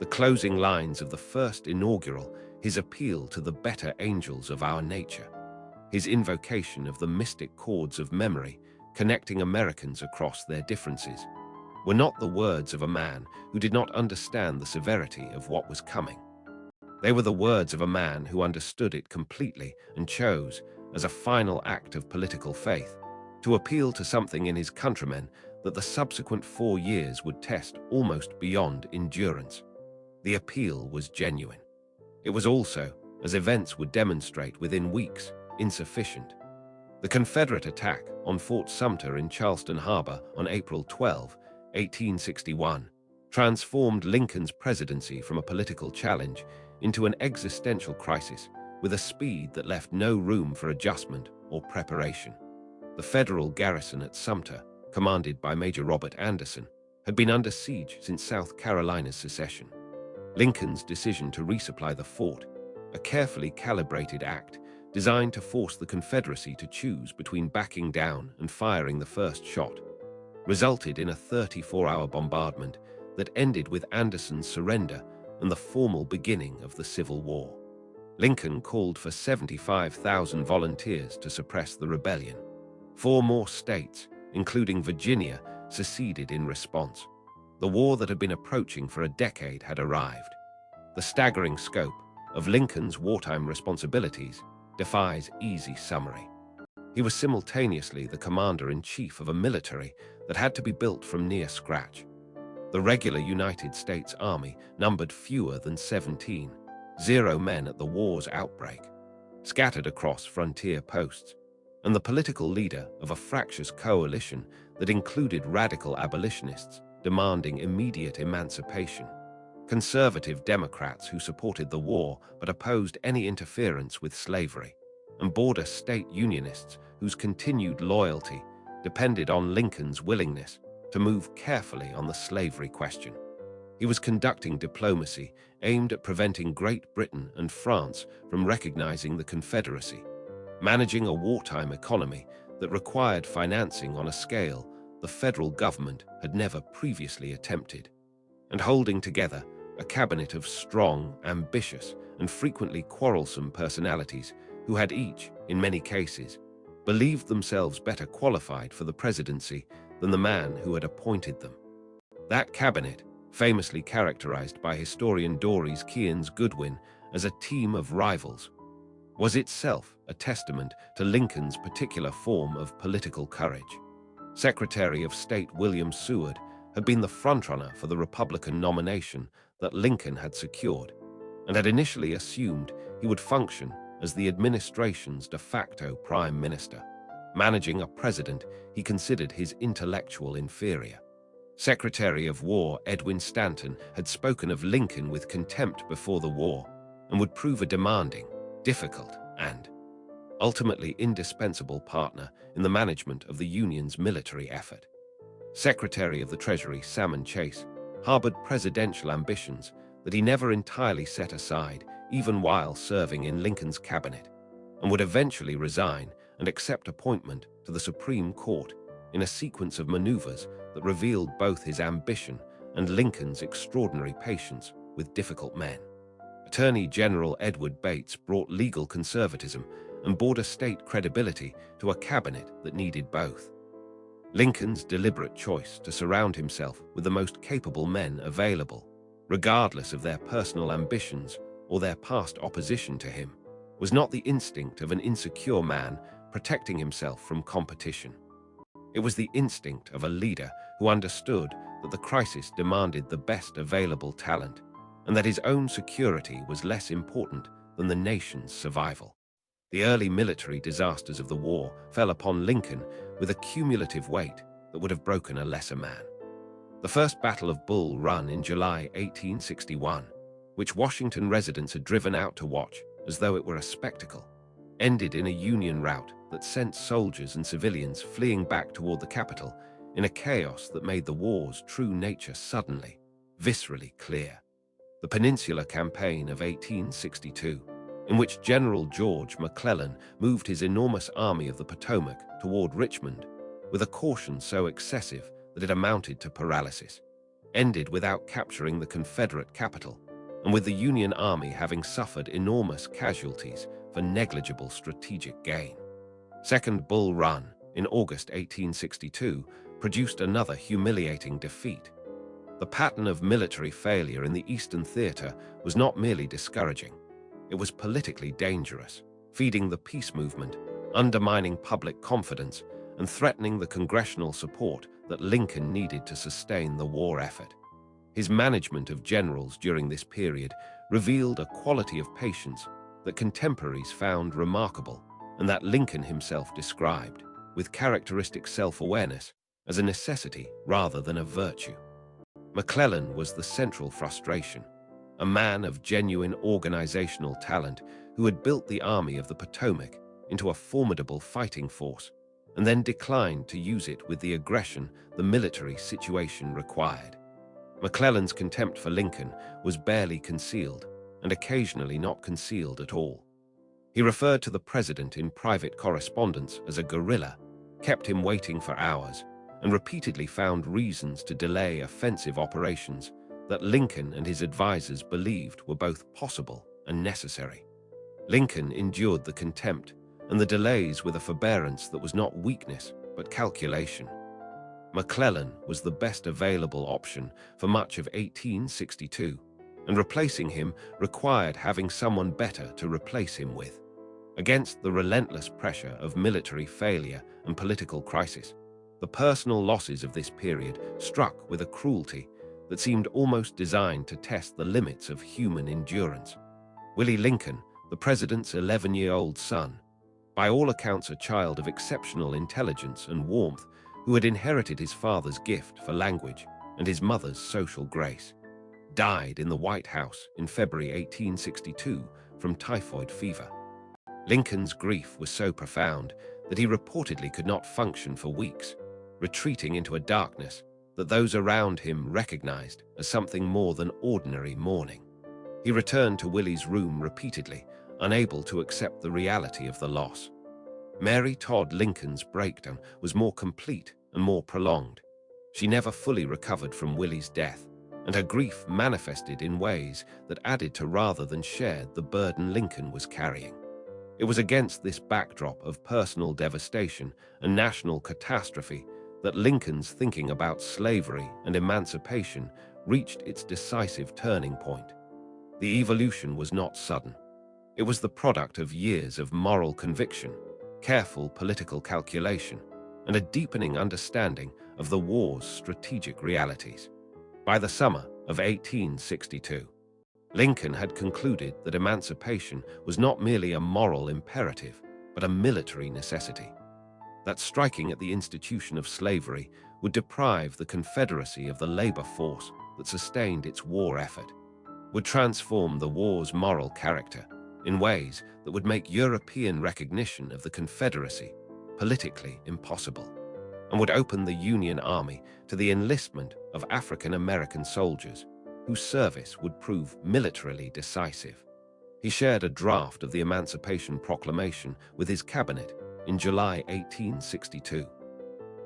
The closing lines of the first inaugural, his appeal to the better angels of our nature, his invocation of the mystic chords of memory connecting Americans across their differences, were not the words of a man who did not understand the severity of what was coming. They were the words of a man who understood it completely and chose, as a final act of political faith, to appeal to something in his countrymen that the subsequent 4 years would test almost beyond endurance. The appeal was genuine. It was also, as events would demonstrate within weeks, insufficient. The Confederate attack on Fort Sumter in Charleston Harbor on April 12, 1861, transformed Lincoln's presidency from a political challenge into an existential crisis with a speed that left no room for adjustment or preparation. The federal garrison at Sumter, commanded by Major Robert Anderson, had been under siege since South Carolina's secession. Lincoln's decision to resupply the fort, a carefully calibrated act designed to force the Confederacy to choose between backing down and firing the first shot, resulted in a 34-hour bombardment that ended with Anderson's surrender and the formal beginning of the Civil War. Lincoln called for 75,000 volunteers to suppress the rebellion. 4 more states, including Virginia, seceded in response. The war that had been approaching for a decade had arrived. The staggering scope of Lincoln's wartime responsibilities defies easy summary. He was simultaneously the commander-in-chief of a military that had to be built from near scratch. The regular United States Army numbered fewer than 17, 0 men at the war's outbreak, scattered across frontier posts, and the political leader of a fractious coalition that included radical abolitionists demanding immediate emancipation, conservative Democrats who supported the war but opposed any interference with slavery, and border state unionists whose continued loyalty depended on Lincoln's willingness to move carefully on the slavery question. He was conducting diplomacy aimed at preventing Great Britain and France from recognizing the Confederacy, managing a wartime economy that required financing on a scale the federal government had never previously attempted, and holding together a cabinet of strong, ambitious, and frequently quarrelsome personalities who had each, in many cases, believed themselves better qualified for the presidency than the man who had appointed them. That cabinet, famously characterized by historian Doris Kearns Goodwin as a team of rivals, was itself a testament to Lincoln's particular form of political courage. Secretary of State William Seward had been the frontrunner for the Republican nomination that Lincoln had secured, and had initially assumed he would function as the administration's de facto prime minister, managing a president he considered his intellectual inferior. Secretary of War Edwin Stanton had spoken of Lincoln with contempt before the war and would prove a demanding, difficult, and ultimately indispensable partner in the management of the Union's military effort. Secretary of the Treasury Salmon Chase harbored presidential ambitions that he never entirely set aside even while serving in Lincoln's cabinet, and would eventually resign and accept appointment to the Supreme Court in a sequence of maneuvers that revealed both his ambition and Lincoln's extraordinary patience with difficult men. Attorney General Edward Bates brought legal conservatism and border state credibility to a cabinet that needed both. Lincoln's deliberate choice to surround himself with the most capable men available, regardless of their personal ambitions or their past opposition to him, was not the instinct of an insecure man protecting himself from competition. It was the instinct of a leader who understood that the crisis demanded the best available talent, and that his own security was less important than the nation's survival. The early military disasters of the war fell upon Lincoln with a cumulative weight that would have broken a lesser man. The first Battle of Bull Run in July 1861, which Washington residents had driven out to watch as though it were a spectacle, ended in a Union rout that sent soldiers and civilians fleeing back toward the capital in a chaos that made the war's true nature suddenly, viscerally clear. The Peninsular Campaign of 1862, in which General George McClellan moved his enormous Army of the Potomac toward Richmond with a caution so excessive that it amounted to paralysis, ended without capturing the Confederate capital, and with the Union Army having suffered enormous casualties for negligible strategic gain. Second Bull Run in August 1862 produced another humiliating defeat. The pattern of military failure in the Eastern Theater was not merely discouraging, it was politically dangerous, feeding the peace movement, undermining public confidence, and threatening the congressional support that Lincoln needed to sustain the war effort. His management of generals during this period revealed a quality of patience that contemporaries found remarkable and that Lincoln himself described, with characteristic self-awareness, as a necessity rather than a virtue. McClellan was the central frustration, a man of genuine organizational talent who had built the Army of the Potomac into a formidable fighting force and then declined to use it with the aggression the military situation required. McClellan's contempt for Lincoln was barely concealed and occasionally not concealed at all. He referred to the president in private correspondence as a guerrilla, kept him waiting for hours, and repeatedly found reasons to delay offensive operations that Lincoln and his advisers believed were both possible and necessary. Lincoln endured the contempt and the delays with a forbearance that was not weakness but calculation. McClellan was the best available option for much of 1862, and replacing him required having someone better to replace him with. Against the relentless pressure of military failure and political crisis, the personal losses of this period struck with a cruelty that seemed almost designed to test the limits of human endurance. Willie Lincoln, the president's 11-year-old son, by all accounts a child of exceptional intelligence and warmth, who had inherited his father's gift for language and his mother's social grace, died in the White House in February 1862 from typhoid fever. Lincoln's grief was so profound that he reportedly could not function for weeks, retreating into a darkness that those around him recognized as something more than ordinary mourning. He returned to Willie's room repeatedly, unable to accept the reality of the loss. Mary Todd Lincoln's breakdown was more complete and more prolonged. She never fully recovered from Willie's death, and her grief manifested in ways that added to rather than shared the burden Lincoln was carrying. It was against this backdrop of personal devastation and national catastrophe that Lincoln's thinking about slavery and emancipation reached its decisive turning point. The evolution was not sudden. It was the product of years of moral conviction, careful political calculation, and a deepening understanding of the war's strategic realities. By the summer of 1862, Lincoln had concluded that emancipation was not merely a moral imperative, but a military necessity. That striking at the institution of slavery would deprive the Confederacy of the labor force that sustained its war effort, would transform the war's moral character in ways that would make European recognition of the Confederacy politically impossible, and would open the Union Army to the enlistment of African American soldiers whose service would prove militarily decisive. He shared a draft of the Emancipation Proclamation with his cabinet in July 1862.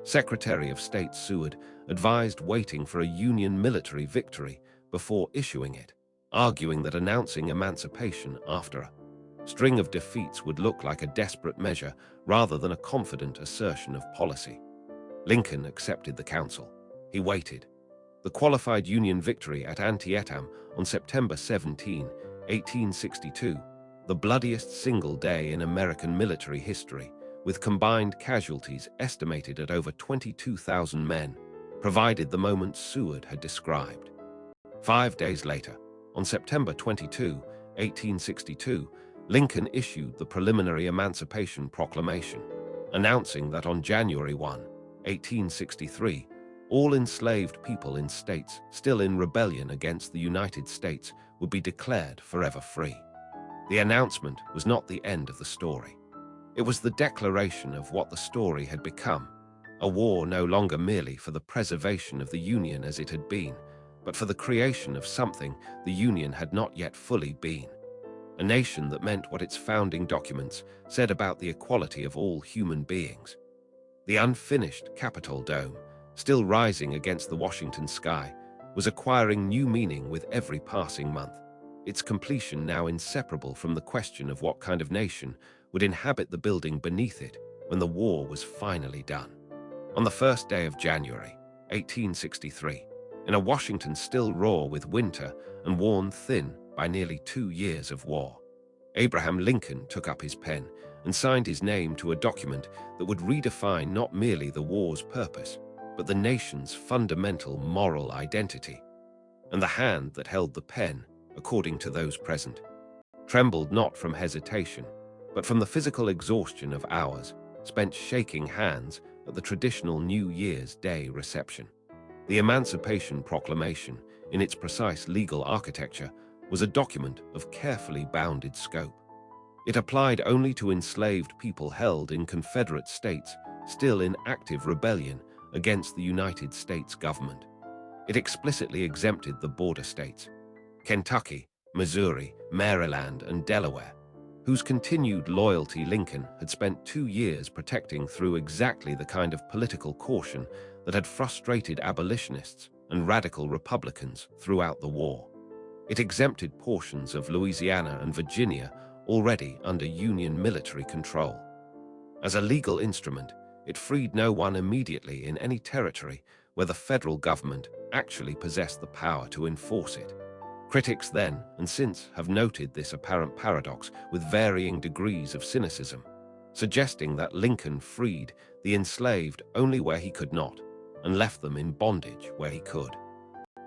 Secretary of State Seward advised waiting for a Union military victory before issuing it, arguing that announcing emancipation after a string of defeats would look like a desperate measure rather than a confident assertion of policy. Lincoln accepted the counsel. He waited. The qualified Union victory at Antietam on September 17, 1862, the bloodiest single day in American military history, with combined casualties estimated at over 22,000 men, provided the moment Seward had described. 5 days later, on September 22, 1862, Lincoln issued the preliminary Emancipation Proclamation, announcing that on January 1, 1863, All enslaved people in states still in rebellion against the United States would be declared forever free. The announcement was not the end of the story. It was the declaration of what the story had become, a war no longer merely for the preservation of the Union as it had been, but for the creation of something the Union had not yet fully been. A nation that meant what its founding documents said about the equality of all human beings. The unfinished Capitol dome, still rising against the Washington sky, was acquiring new meaning with every passing month, its completion now inseparable from the question of what kind of nation would inhabit the building beneath it when the war was finally done. On the first day of January, 1863, in a Washington still raw with winter and worn thin by nearly 2 years of war, Abraham Lincoln took up his pen and signed his name to a document that would redefine not merely the war's purpose, but the nation's fundamental moral identity. And the hand that held the pen, according to those present, trembled not from hesitation, but from the physical exhaustion of hours spent shaking hands at the traditional New Year's Day reception. The Emancipation Proclamation, in its precise legal architecture, was a document of carefully bounded scope. It applied only to enslaved people held in Confederate states still in active rebellion against the United States government. It explicitly exempted the border states, Kentucky, Missouri, Maryland, and Delaware, whose continued loyalty Lincoln had spent 2 years protecting through exactly the kind of political caution that had frustrated abolitionists and radical Republicans throughout the war. It exempted portions of Louisiana and Virginia already under Union military control. As a legal instrument, it freed no one immediately in any territory where the federal government actually possessed the power to enforce it. Critics then and since have noted this apparent paradox with varying degrees of cynicism, suggesting that Lincoln freed the enslaved only where he could not, and left them in bondage where he could.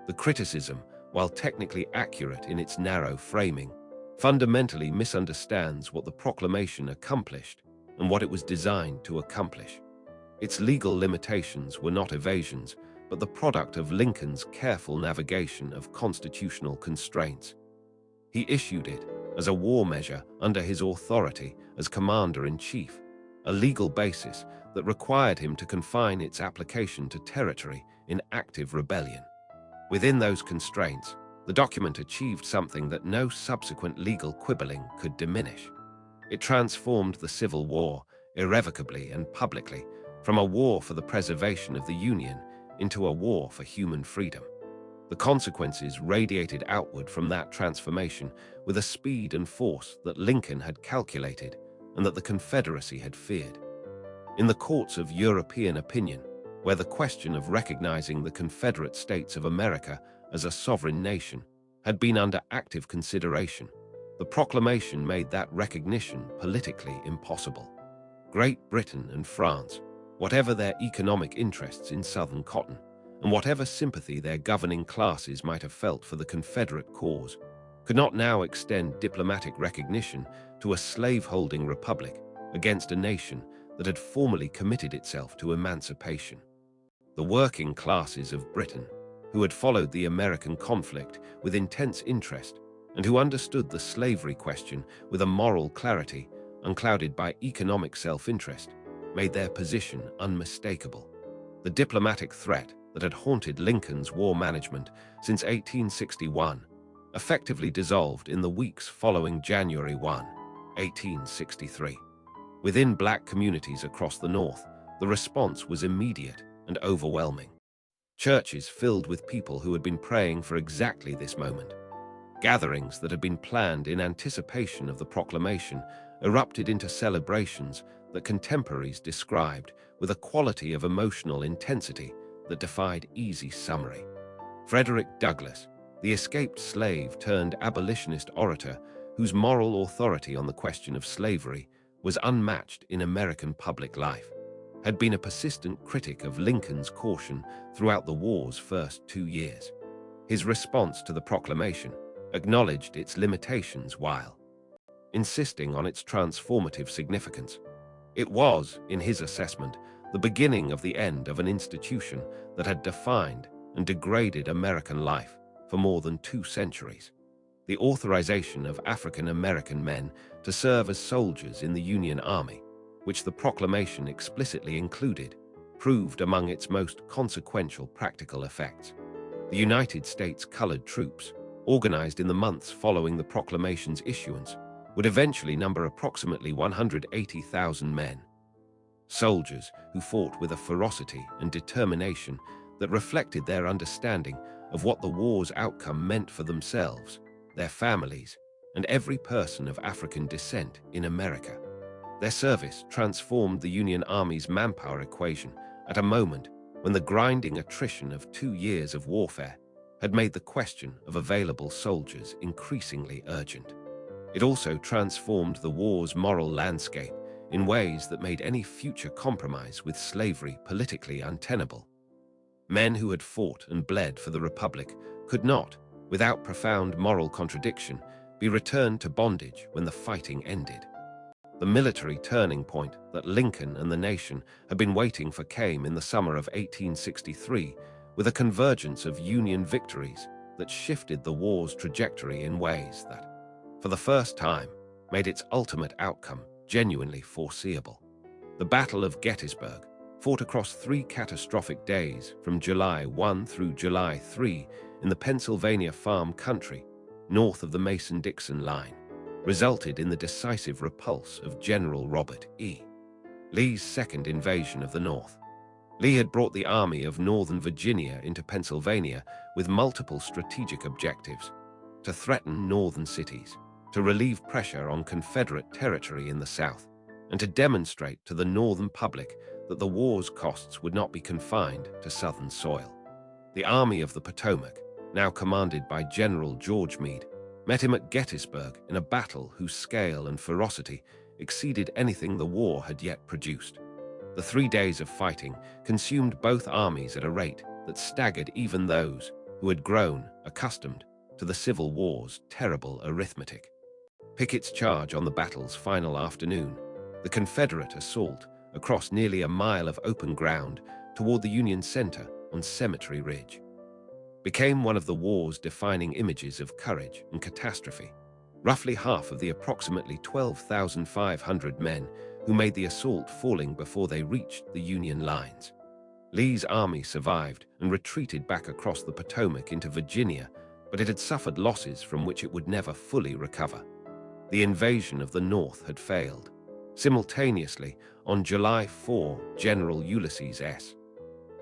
The criticism, while technically accurate in its narrow framing, fundamentally misunderstands what the proclamation accomplished and what it was designed to accomplish. Its legal limitations were not evasions, but the product of Lincoln's careful navigation of constitutional constraints. He issued it as a war measure under his authority as commander-in-chief, a legal basis that required him to confine its application to territory in active rebellion. Within those constraints, the document achieved something that no subsequent legal quibbling could diminish. It transformed the Civil War, irrevocably and publicly, from a war for the preservation of the Union into a war for human freedom. The consequences radiated outward from that transformation with a speed and force that Lincoln had calculated and that the Confederacy had feared. In the courts of European opinion, where the question of recognizing the Confederate States of America as a sovereign nation had been under active consideration, the proclamation made that recognition politically impossible. Great Britain and France, whatever their economic interests in Southern cotton, and whatever sympathy their governing classes might have felt for the Confederate cause, could not now extend diplomatic recognition to a slave-holding republic against a nation that had formally committed itself to emancipation. The working classes of Britain, who had followed the American conflict with intense interest and who understood the slavery question with a moral clarity unclouded by economic self-interest, made their position unmistakable. The diplomatic threat that had haunted Lincoln's war management since 1861 effectively dissolved in the weeks following January 1, 1863. Within black communities across the North, the response was immediate and overwhelming. Churches filled with people who had been praying for exactly this moment. Gatherings that had been planned in anticipation of the proclamation erupted into celebrations that contemporaries described with a quality of emotional intensity that defied easy summary. Frederick Douglass, the escaped slave turned abolitionist orator whose moral authority on the question of slavery was unmatched in American public life, had been a persistent critic of Lincoln's caution throughout the war's first 2 years. His response to the proclamation acknowledged its limitations while insisting on its transformative significance. It was, in his assessment, the beginning of the end of an institution that had defined and degraded American life for more than 2 centuries. The authorization of African American men to serve as soldiers in the Union Army, which the proclamation explicitly included, proved among its most consequential practical effects. The United States colored troops, organized in the months following the proclamation's issuance, would eventually number approximately 180,000 men. Soldiers who fought with a ferocity and determination that reflected their understanding of what the war's outcome meant for themselves, their families, and every person of African descent in America. Their service transformed the Union Army's manpower equation at a moment when the grinding attrition of 2 years of warfare had made the question of available soldiers increasingly urgent. It also transformed the war's moral landscape in ways that made any future compromise with slavery politically untenable. Men who had fought and bled for the Republic could not, without profound moral contradiction, be returned to bondage when the fighting ended. The military turning point that Lincoln and the nation had been waiting for came in the summer of 1863 with a convergence of Union victories that shifted the war's trajectory in ways that, for the first time, made its ultimate outcome genuinely foreseeable. The Battle of Gettysburg, fought across 3 catastrophic days from July 1 through July 3 in the Pennsylvania farm country north of the Mason-Dixon line, resulted in the decisive repulse of General Robert E. Lee's second invasion of the North. Lee had brought the Army of Northern Virginia into Pennsylvania with multiple strategic objectives: to threaten northern cities, to relieve pressure on Confederate territory in the South, and to demonstrate to the Northern public that the war's costs would not be confined to Southern soil. The Army of the Potomac, now commanded by General George Meade, met him at Gettysburg in a battle whose scale and ferocity exceeded anything the war had yet produced. The 3 days of fighting consumed both armies at a rate that staggered even those who had grown accustomed to the Civil War's terrible arithmetic. Pickett's charge on the battle's final afternoon, the Confederate assault across nearly a mile of open ground toward the Union center on Cemetery Ridge, became one of the war's defining images of courage and catastrophe. Roughly half of the approximately 12,500 men who made the assault falling before they reached the Union lines. Lee's army survived and retreated back across the Potomac into Virginia, but it had suffered losses from which it would never fully recover. The invasion of the North had failed. Simultaneously, on July 4, General Ulysses S.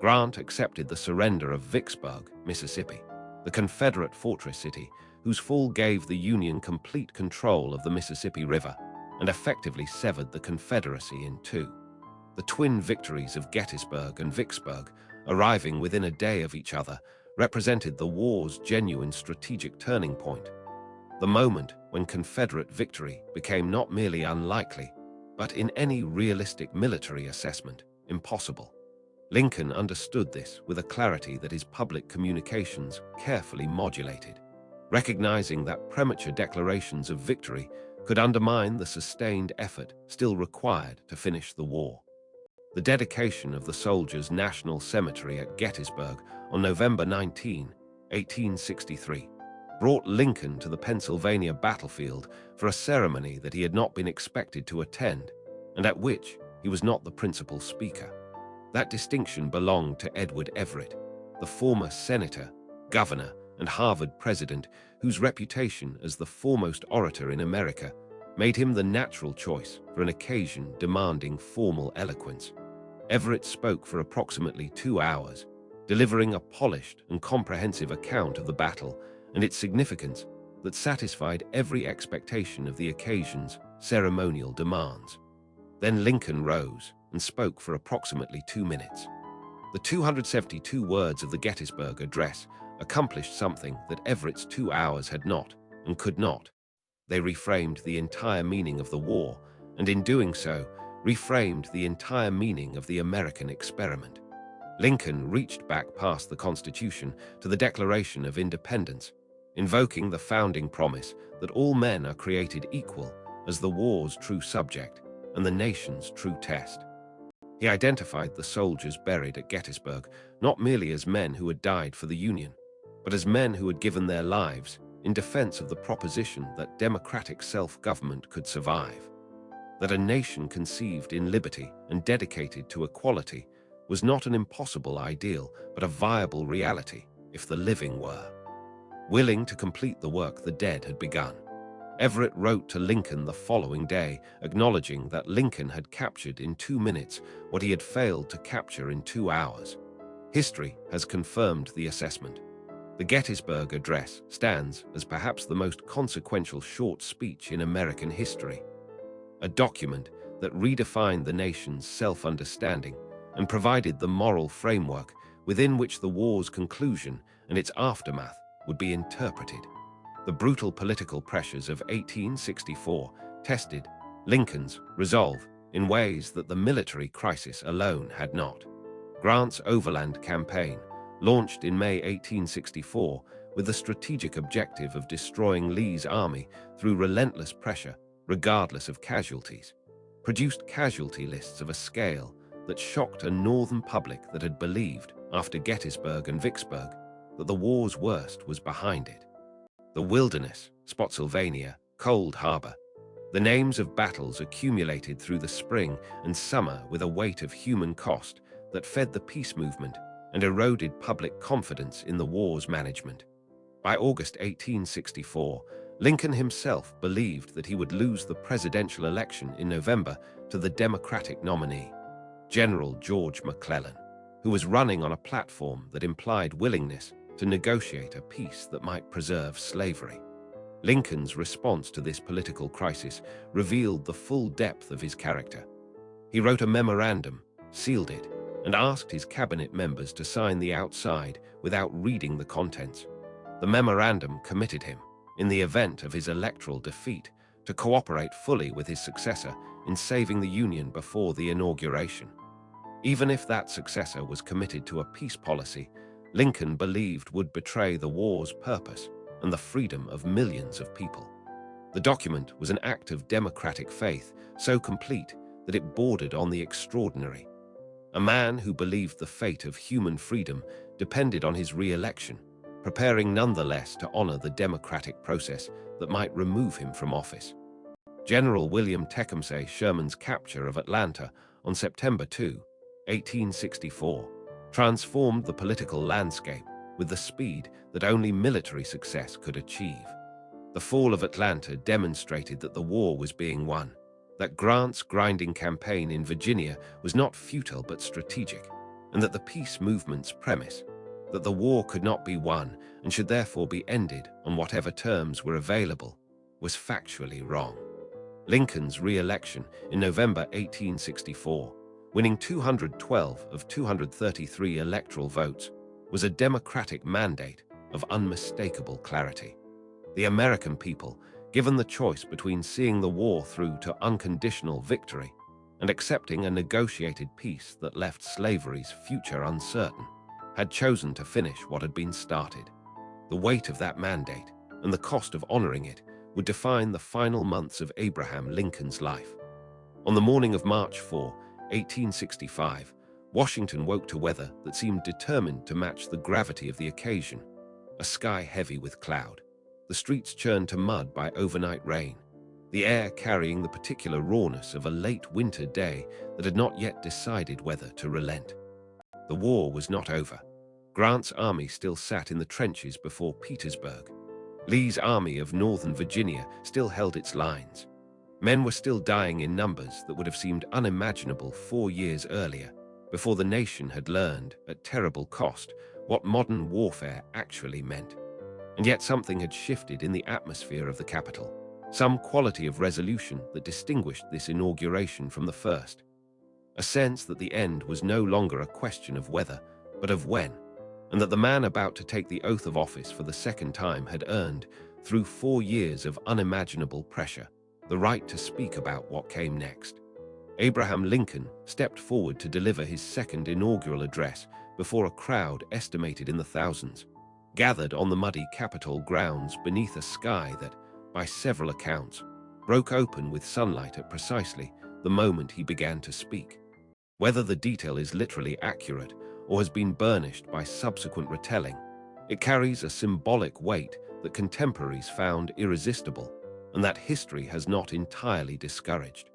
Grant accepted the surrender of Vicksburg, Mississippi, the Confederate fortress city whose fall gave the Union complete control of the Mississippi River and effectively severed the Confederacy in 2. The twin victories of Gettysburg and Vicksburg, arriving within a day of each other, represented the war's genuine strategic turning point. The moment when Confederate victory became not merely unlikely, but in any realistic military assessment, impossible. Lincoln understood this with a clarity that his public communications carefully modulated, recognizing that premature declarations of victory could undermine the sustained effort still required to finish the war. The dedication of the Soldiers' National Cemetery at Gettysburg on November 19, 1863, brought Lincoln to the Pennsylvania battlefield for a ceremony that he had not been expected to attend, and at which he was not the principal speaker. That distinction belonged to Edward Everett, the former senator, governor, and Harvard president whose reputation as the foremost orator in America made him the natural choice for an occasion demanding formal eloquence. Everett spoke for approximately 2 hours, delivering a polished and comprehensive account of the battle and its significance that satisfied every expectation of the occasion's ceremonial demands. Then Lincoln rose and spoke for approximately 2 minutes. The 272 words of the Gettysburg Address accomplished something that Everett's 2 hours had not and could not. They reframed the entire meaning of the war, and in doing so, reframed the entire meaning of the American experiment. Lincoln reached back past the Constitution to the Declaration of Independence, invoking the founding promise that all men are created equal as the war's true subject and the nation's true test. He identified the soldiers buried at Gettysburg not merely as men who had died for the Union, but as men who had given their lives in defense of the proposition that democratic self-government could survive, that a nation conceived in liberty and dedicated to equality was not an impossible ideal, but a viable reality if the living were willing to complete the work the dead had begun. Everett wrote to Lincoln the following day, acknowledging that Lincoln had captured in 2 minutes what he had failed to capture in 2 hours. History has confirmed the assessment. The Gettysburg Address stands as perhaps the most consequential short speech in American history, a document that redefined the nation's self-understanding and provided the moral framework within which the war's conclusion and its aftermath would be interpreted. The brutal political pressures of 1864 tested Lincoln's resolve in ways that the military crisis alone had not. Grant's Overland Campaign, launched in May 1864 with the strategic objective of destroying Lee's army through relentless pressure, regardless of casualties, produced casualty lists of a scale that shocked a northern public that had believed, after Gettysburg and Vicksburg, that the war's worst was behind it. The Wilderness, Spotsylvania, Cold Harbor. The names of battles accumulated through the spring and summer with a weight of human cost that fed the peace movement and eroded public confidence in the war's management. By August 1864, Lincoln himself believed that he would lose the presidential election in November to the Democratic nominee, General George McClellan, who was running on a platform that implied willingness to negotiate a peace that might preserve slavery. Lincoln's response to this political crisis revealed the full depth of his character. He wrote a memorandum, sealed it, and asked his cabinet members to sign the outside without reading the contents. The memorandum committed him, in the event of his electoral defeat, to cooperate fully with his successor in saving the Union before the inauguration. Even if that successor was committed to a peace policy Lincoln believed would betray the war's purpose and the freedom of millions of people. The document was an act of democratic faith so complete that it bordered on the extraordinary. A man who believed the fate of human freedom depended on his re-election, preparing nonetheless to honor the democratic process that might remove him from office. General William Tecumseh Sherman's capture of Atlanta on September 2, 1864, transformed the political landscape with the speed that only military success could achieve. The fall of Atlanta demonstrated that the war was being won, that Grant's grinding campaign in Virginia was not futile but strategic, and that the peace movement's premise, that the war could not be won and should therefore be ended on whatever terms were available, was factually wrong. Lincoln's re-election in November 1864, winning 212 of 233 electoral votes, was a democratic mandate of unmistakable clarity. The American people, given the choice between seeing the war through to unconditional victory and accepting a negotiated peace that left slavery's future uncertain, had chosen to finish what had been started. The weight of that mandate and the cost of honoring it would define the final months of Abraham Lincoln's life. On the morning of March 4, 1865, Washington woke to weather that seemed determined to match the gravity of the occasion. A sky heavy with cloud, the streets churned to mud by overnight rain, the air carrying the particular rawness of a late winter day that had not yet decided whether to relent. The war was not over. Grant's army still sat in the trenches before Petersburg. Lee's army of northern Virginia still held its lines. Men were still dying in numbers that would have seemed unimaginable 4 years earlier, before the nation had learned, at terrible cost, what modern warfare actually meant. And yet something had shifted in the atmosphere of the capital, some quality of resolution that distinguished this inauguration from the first. A sense that the end was no longer a question of whether, but of when, and that the man about to take the oath of office for the second time had earned, through 4 years of unimaginable pressure, the right to speak about what came next. Abraham Lincoln stepped forward to deliver his second inaugural address before a crowd estimated in the thousands, gathered on the muddy Capitol grounds beneath a sky that, by several accounts, broke open with sunlight at precisely the moment he began to speak. Whether the detail is literally accurate or has been burnished by subsequent retelling, it carries a symbolic weight that contemporaries found irresistible and that history has not entirely discouraged.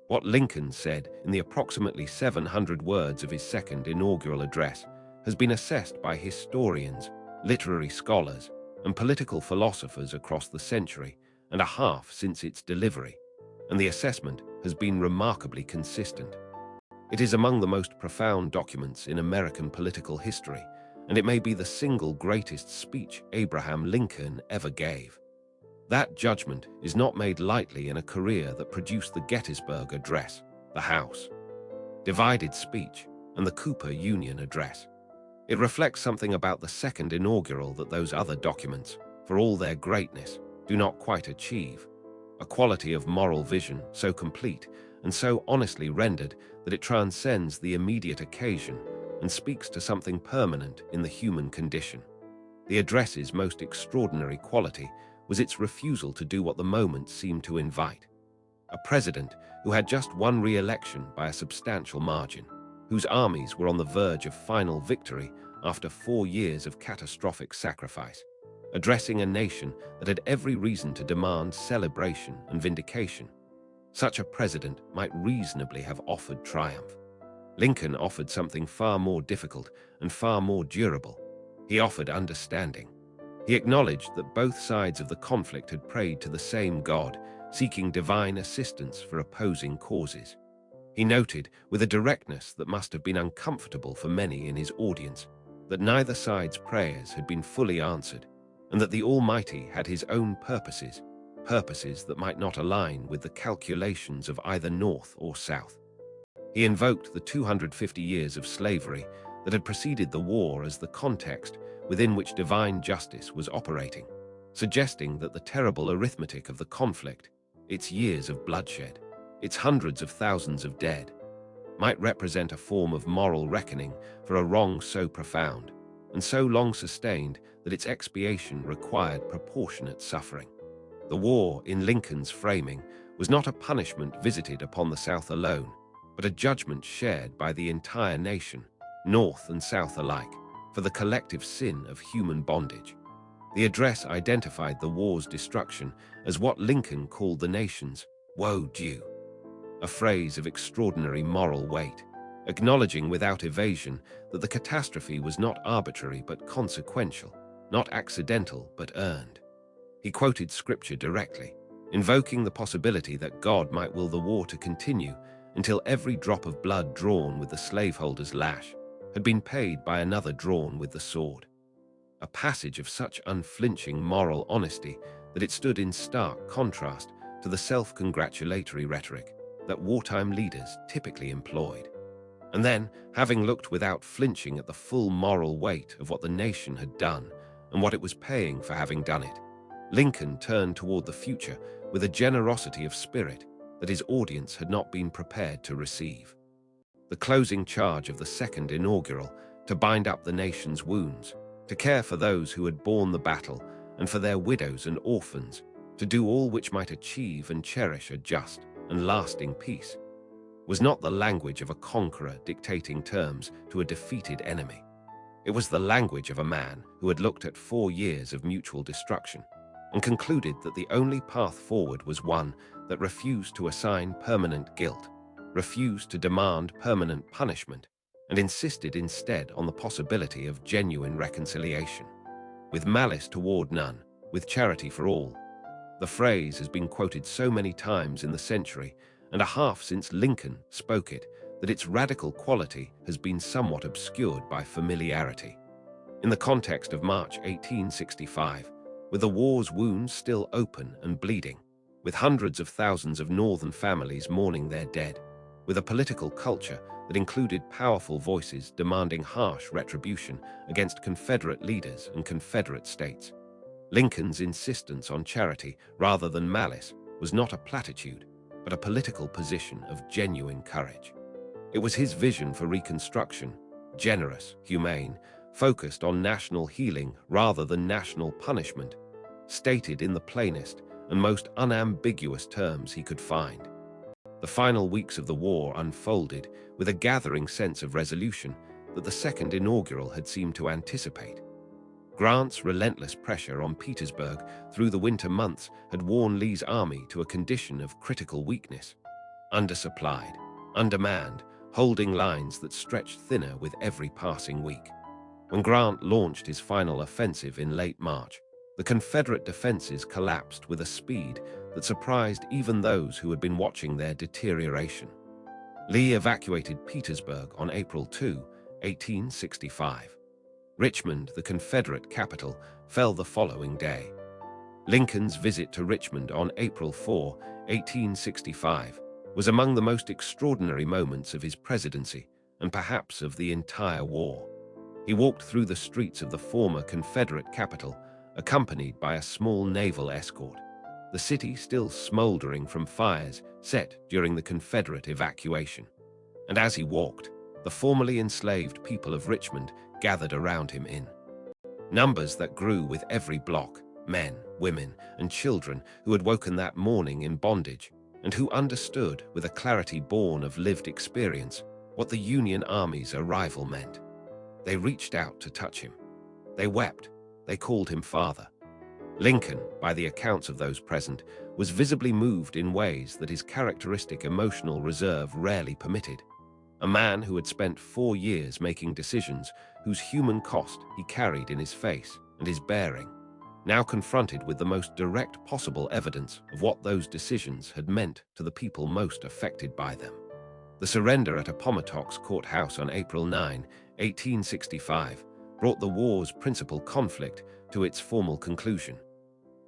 What Lincoln said in the approximately 700 words of his second inaugural address has been assessed by historians, literary scholars, and political philosophers across the century and a half since its delivery, and the assessment has been remarkably consistent. It is among the most profound documents in American political history, and it may be the single greatest speech Abraham Lincoln ever gave. That judgment is not made lightly in a career that produced the Gettysburg Address, the House Divided Speech, and the Cooper Union Address. It reflects something about the second inaugural that those other documents, for all their greatness, do not quite achieve: a quality of moral vision so complete and so honestly rendered that it transcends the immediate occasion and speaks to something permanent in the human condition. The address's most extraordinary quality was its refusal to do what the moment seemed to invite. A president who had just won re-election by a substantial margin, whose armies were on the verge of final victory after 4 years of catastrophic sacrifice, addressing a nation that had every reason to demand celebration and vindication. Such a president might reasonably have offered triumph. Lincoln offered something far more difficult and far more durable. He offered understanding. He acknowledged that both sides of the conflict had prayed to the same God, seeking divine assistance for opposing causes. He noted, with a directness that must have been uncomfortable for many in his audience, that neither side's prayers had been fully answered, and that the Almighty had his own purposes, purposes that might not align with the calculations of either North or South. He invoked the 250 years of slavery that had preceded the war as the context within which divine justice was operating, suggesting that the terrible arithmetic of the conflict, its years of bloodshed, its hundreds of thousands of dead, might represent a form of moral reckoning for a wrong so profound and so long sustained that its expiation required proportionate suffering. The war, in Lincoln's framing, was not a punishment visited upon the South alone, but a judgment shared by the entire nation, North and South alike, for the collective sin of human bondage. The address identified the war's destruction as what Lincoln called the nation's woe due, a phrase of extraordinary moral weight, acknowledging without evasion that the catastrophe was not arbitrary but consequential, not accidental but earned. He quoted scripture directly, invoking the possibility that God might will the war to continue until every drop of blood drawn with the slaveholder's lash had been paid by another drawn with the sword. A passage of such unflinching moral honesty that it stood in stark contrast to the self-congratulatory rhetoric that wartime leaders typically employed. And then, having looked without flinching at the full moral weight of what the nation had done and what it was paying for having done it, Lincoln turned toward the future with a generosity of spirit that his audience had not been prepared to receive. The closing charge of the second inaugural, to bind up the nation's wounds, to care for those who had borne the battle and for their widows and orphans, to do all which might achieve and cherish a just and lasting peace, was not the language of a conqueror dictating terms to a defeated enemy. It was the language of a man who had looked at 4 years of mutual destruction and concluded that the only path forward was one that refused to assign permanent guilt, refused to demand permanent punishment, and insisted instead on the possibility of genuine reconciliation. With malice toward none, with charity for all. The phrase has been quoted so many times in the century and a half since Lincoln spoke it that its radical quality has been somewhat obscured by familiarity. In the context of March 1865, with the war's wounds still open and bleeding, with hundreds of thousands of Northern families mourning their dead, with a political culture that included powerful voices demanding harsh retribution against Confederate leaders and Confederate states, Lincoln's insistence on charity rather than malice was not a platitude, but a political position of genuine courage. It was his vision for Reconstruction, generous, humane, focused on national healing rather than national punishment, stated in the plainest and most unambiguous terms he could find. The final weeks of the war unfolded with a gathering sense of resolution that the second inaugural had seemed to anticipate. Grant's relentless pressure on Petersburg through the winter months had worn Lee's army to a condition of critical weakness. Undersupplied, undermanned, holding lines that stretched thinner with every passing week. When Grant launched his final offensive in late March, the Confederate defenses collapsed with a speed that surprised even those who had been watching their deterioration. Lee evacuated Petersburg on April 2, 1865. Richmond, the Confederate capital, fell the following day. Lincoln's visit to Richmond on April 4, 1865, was among the most extraordinary moments of his presidency and perhaps of the entire war. He walked through the streets of the former Confederate capital, accompanied by a small naval escort, the city still smoldering from fires set during the Confederate evacuation. And as he walked, the formerly enslaved people of Richmond gathered around him in numbers that grew with every block, men, women, and children who had woken that morning in bondage and who understood with a clarity born of lived experience what the Union Army's arrival meant. They reached out to touch him. They wept. They called him father. Lincoln, by the accounts of those present, was visibly moved in ways that his characteristic emotional reserve rarely permitted. A man who had spent 4 years making decisions whose human cost he carried in his face and his bearing, now confronted with the most direct possible evidence of what those decisions had meant to the people most affected by them. The surrender at Appomattox Courthouse on April 9, 1865, brought the war's principal conflict to its formal conclusion.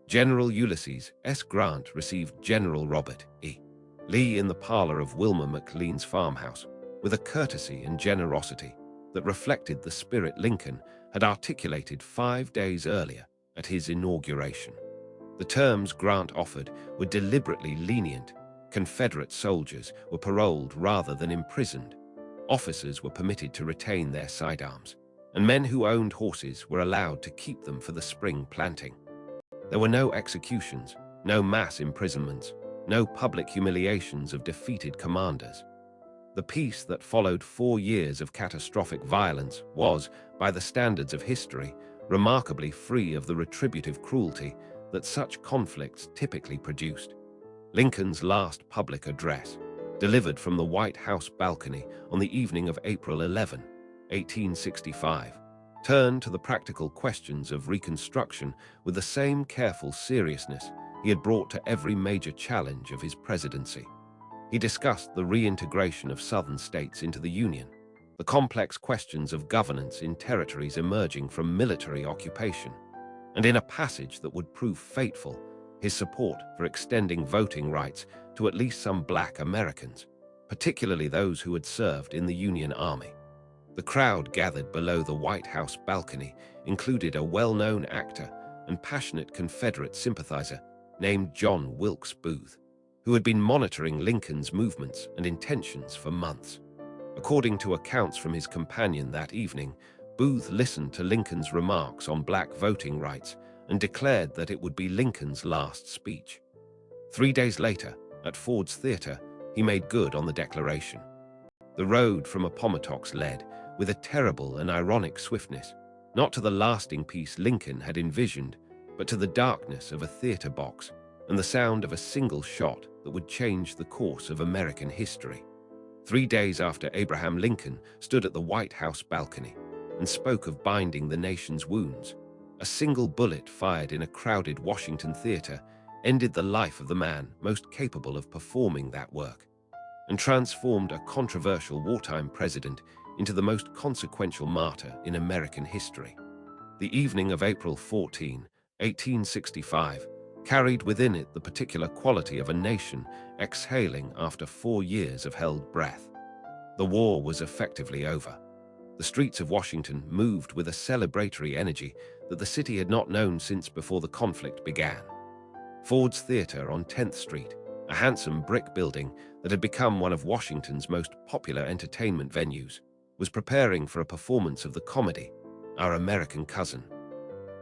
General Ulysses S. Grant received General Robert E. Lee in the parlor of Wilmer McLean's farmhouse with a courtesy and generosity that reflected the spirit Lincoln had articulated 5 days earlier at his inauguration. The terms Grant offered were deliberately lenient. Confederate soldiers were paroled rather than imprisoned. Officers were permitted to retain their sidearms, and men who owned horses were allowed to keep them for the spring planting. There were no executions, no mass imprisonments, no public humiliations of defeated commanders. The peace that followed 4 years of catastrophic violence was, by the standards of history, remarkably free of the retributive cruelty that such conflicts typically produced. Lincoln's last public address, delivered from the White House balcony on the evening of April 11, 1865, turned to the practical questions of Reconstruction with the same careful seriousness he had brought to every major challenge of his presidency. He discussed the reintegration of Southern states into the Union, the complex questions of governance in territories emerging from military occupation, and in a passage that would prove fateful, his support for extending voting rights to at least some Black Americans, particularly those who had served in the Union Army. The crowd gathered below the White House balcony included a well-known actor and passionate Confederate sympathizer named John Wilkes Booth, who had been monitoring Lincoln's movements and intentions for months. According to accounts from his companion that evening, Booth listened to Lincoln's remarks on Black voting rights and declared that it would be Lincoln's last speech. 3 days later, at Ford's Theater, he made good on the declaration. The road from Appomattox led, with a terrible and ironic swiftness, not to the lasting peace Lincoln had envisioned, but to the darkness of a theater box and the sound of a single shot that would change the course of American history. 3 days after Abraham Lincoln stood at the White House balcony and spoke of binding the nation's wounds, a single bullet fired in a crowded Washington theater ended the life of the man most capable of performing that work, and transformed a controversial wartime president into the most consequential martyr in American history. The evening of April 14, 1865, carried within it the particular quality of a nation exhaling after 4 years of held breath. The war was effectively over. The streets of Washington moved with a celebratory energy that the city had not known since before the conflict began. Ford's Theater on 10th Street, a handsome brick building that had become one of Washington's most popular entertainment venues, was preparing for a performance of the comedy, Our American Cousin,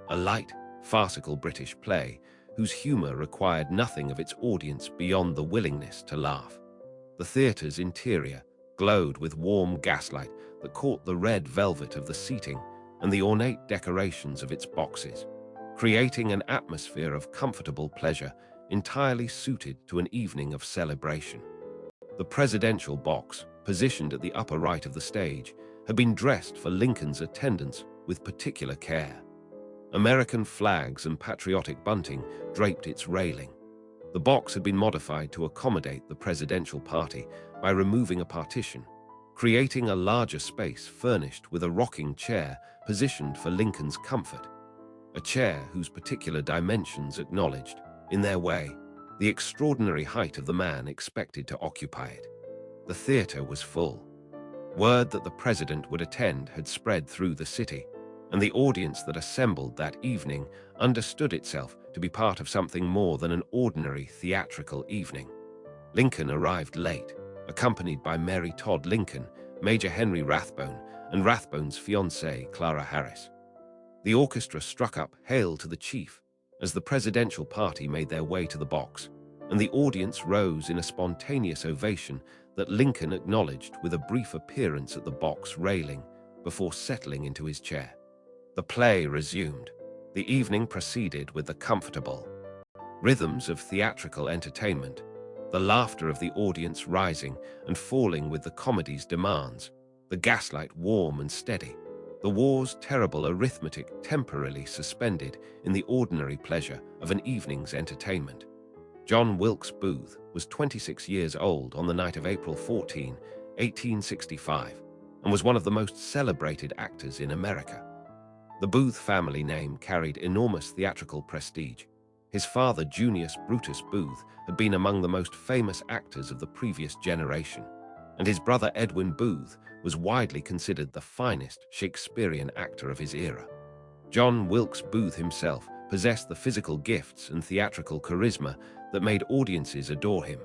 a light, farcical British play whose humor required nothing of its audience beyond the willingness to laugh. The theater's interior glowed with warm gaslight that caught the red velvet of the seating and the ornate decorations of its boxes, creating an atmosphere of comfortable pleasure entirely suited to an evening of celebration. The presidential box, positioned at the upper right of the stage, had been dressed for Lincoln's attendance with particular care. American flags and patriotic bunting draped its railing. The box had been modified to accommodate the presidential party by removing a partition, creating a larger space furnished with a rocking chair positioned for Lincoln's comfort. A chair whose particular dimensions acknowledged, in their way, the extraordinary height of the man expected to occupy it. The theater was full. Word that the president would attend had spread through the city, and the audience that assembled that evening understood itself to be part of something more than an ordinary theatrical evening. Lincoln arrived late, accompanied by Mary Todd Lincoln, Major Henry Rathbone, and Rathbone's fiancée, Clara Harris. The orchestra struck up "Hail to the Chief" as the presidential party made their way to the box, and the audience rose in a spontaneous ovation that Lincoln acknowledged with a brief appearance at the box railing before settling into his chair. The play resumed. The evening proceeded with the comfortable rhythms of theatrical entertainment, the laughter of the audience rising and falling with the comedy's demands, the gaslight warm and steady, the war's terrible arithmetic temporarily suspended in the ordinary pleasure of an evening's entertainment. John Wilkes Booth was 26 years old on the night of April 14, 1865, and was one of the most celebrated actors in America. The Booth family name carried enormous theatrical prestige. His father, Junius Brutus Booth, had been among the most famous actors of the previous generation, and his brother Edwin Booth was widely considered the finest Shakespearean actor of his era. John Wilkes Booth himself possessed the physical gifts and theatrical charisma that made audiences adore him.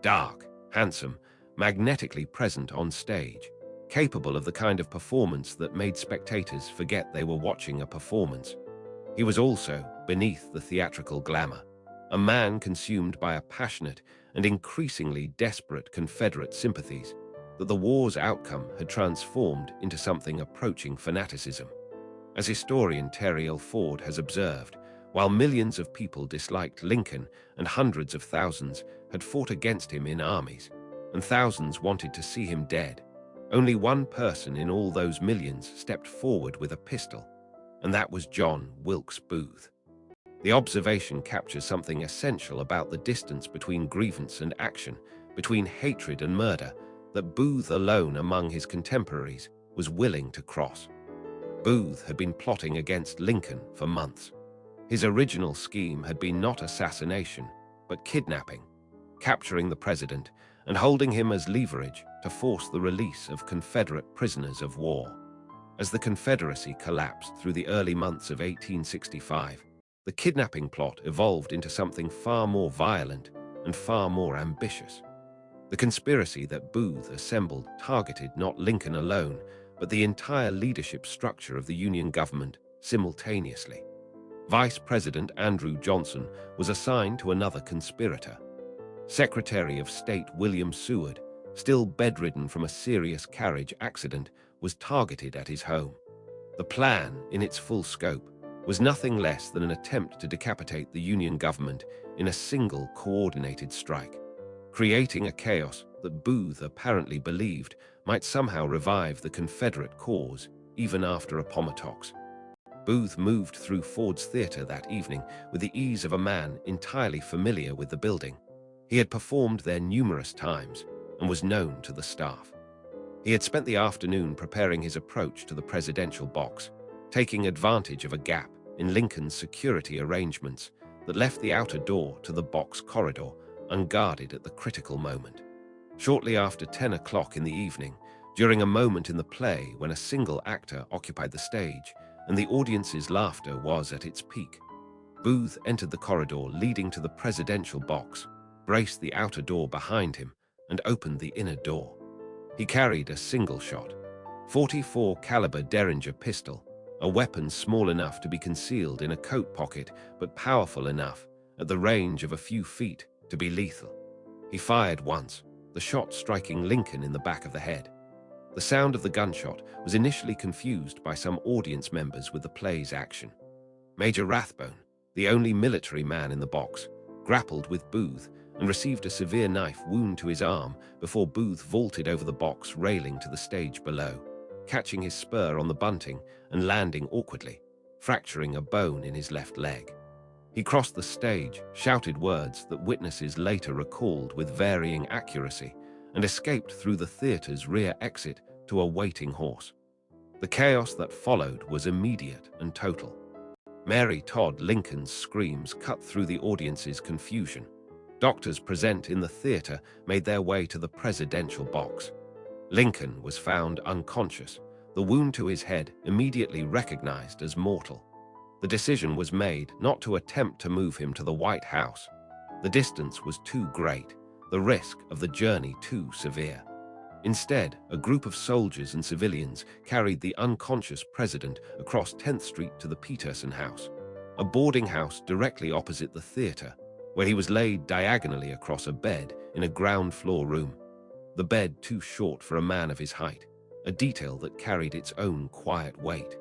Dark, handsome, magnetically present on stage, capable of the kind of performance that made spectators forget they were watching a performance. He was also, beneath the theatrical glamour, a man consumed by a passionate and increasingly desperate Confederate sympathies that the war's outcome had transformed into something approaching fanaticism. As historian Terry L. Ford has observed, while millions of people disliked Lincoln and hundreds of thousands had fought against him in armies, and thousands wanted to see him dead, only one person in all those millions stepped forward with a pistol, and that was John Wilkes Booth. The observation captures something essential about the distance between grievance and action, between hatred and murder, that Booth alone among his contemporaries was willing to cross. Booth had been plotting against Lincoln for months. His original scheme had been not assassination, but kidnapping, capturing the president and holding him as leverage to force the release of Confederate prisoners of war. As the Confederacy collapsed through the early months of 1865, the kidnapping plot evolved into something far more violent and far more ambitious. The conspiracy that Booth assembled targeted not Lincoln alone, but the entire leadership structure of the Union government simultaneously. Vice President Andrew Johnson was assigned to another conspirator. Secretary of State William Seward, still bedridden from a serious carriage accident, was targeted at his home. The plan, in its full scope, was nothing less than an attempt to decapitate the Union government in a single coordinated strike, creating a chaos that Booth apparently believed might somehow revive the Confederate cause even after Appomattox. Booth moved through Ford's Theater that evening with the ease of a man entirely familiar with the building. He had performed there numerous times and was known to the staff. He had spent the afternoon preparing his approach to the presidential box, taking advantage of a gap in Lincoln's security arrangements that left the outer door to the box corridor unguarded at the critical moment. Shortly after 10 o'clock in the evening, during a moment in the play when a single actor occupied the stage and the audience's laughter was at its peak, Booth entered the corridor leading to the presidential box, braced the outer door behind him, and opened the inner door. He carried a single-shot, .44 caliber Derringer pistol, a weapon small enough to be concealed in a coat pocket but powerful enough, at the range of a few feet, to be lethal. He fired once. the shot striking Lincoln in the back of the head. The sound of the gunshot was initially confused by some audience members with the play's action. Major Rathbone, the only military man in the box, grappled with Booth and received a severe knife wound to his arm before Booth vaulted over the box railing to the stage below, catching his spur on the bunting and landing awkwardly, fracturing a bone in his left leg. He crossed the stage, shouted words that witnesses later recalled with varying accuracy, and escaped through the theater's rear exit to a waiting horse. The chaos that followed was immediate and total. Mary Todd Lincoln's screams cut through the audience's confusion. Doctors present in the theater made their way to the presidential box. Lincoln was found unconscious, the wound to his head immediately recognized as mortal. The decision was made not to attempt to move him to the White House. The distance was too great, the risk of the journey too severe. Instead, a group of soldiers and civilians carried the unconscious president across 10th Street to the Peterson House, a boarding house directly opposite the theater, where he was laid diagonally across a bed in a ground-floor room. The bed too short for a man of his height, a detail that carried its own quiet weight.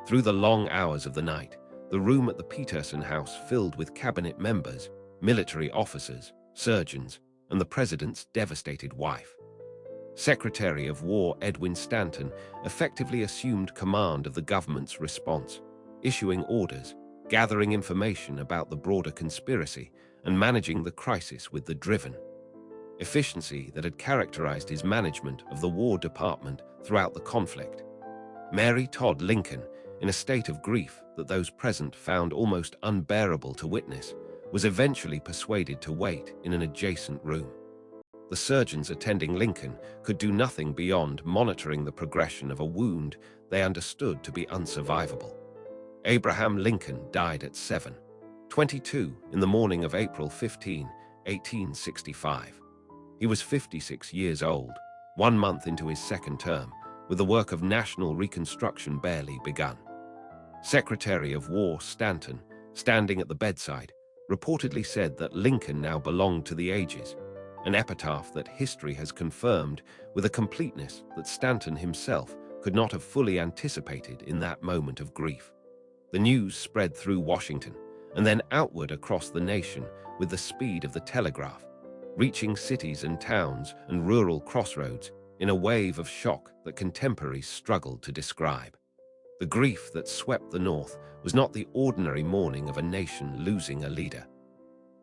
Through the long hours of the night, the room at the Peterson House filled with cabinet members, military officers, surgeons, and the president's devastated wife. Secretary of War Edwin Stanton effectively assumed command of the government's response, issuing orders, gathering information about the broader conspiracy, and managing the crisis with the driven efficiency that had characterized his management of the War Department throughout the conflict. Mary Todd Lincoln, in a state of grief that those present found almost unbearable to witness, was eventually persuaded to wait in an adjacent room. The surgeons attending Lincoln could do nothing beyond monitoring the progression of a wound they understood to be unsurvivable. Abraham Lincoln died at 7:22 in the morning of April 15, 1865. He was 56 years old, 1 month into his second term, with the work of national reconstruction barely begun. Secretary of War Stanton, standing at the bedside, reportedly said that Lincoln now belonged to the ages, an epitaph that history has confirmed with a completeness that Stanton himself could not have fully anticipated in that moment of grief. The news spread through Washington and then outward across the nation with the speed of the telegraph, reaching cities and towns and rural crossroads in a wave of shock that contemporaries struggled to describe. The grief that swept the North was not the ordinary mourning of a nation losing a leader.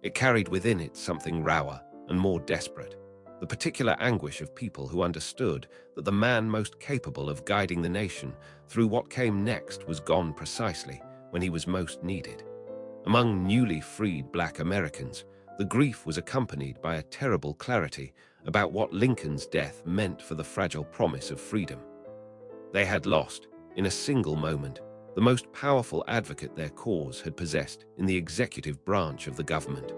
It carried within it something rawer and more desperate, the particular anguish of people who understood that the man most capable of guiding the nation through what came next was gone precisely when he was most needed. Among newly freed Black Americans, the grief was accompanied by a terrible clarity about what Lincoln's death meant for the fragile promise of freedom. They had lost, in a single moment, the most powerful advocate their cause had possessed in the executive branch of the government.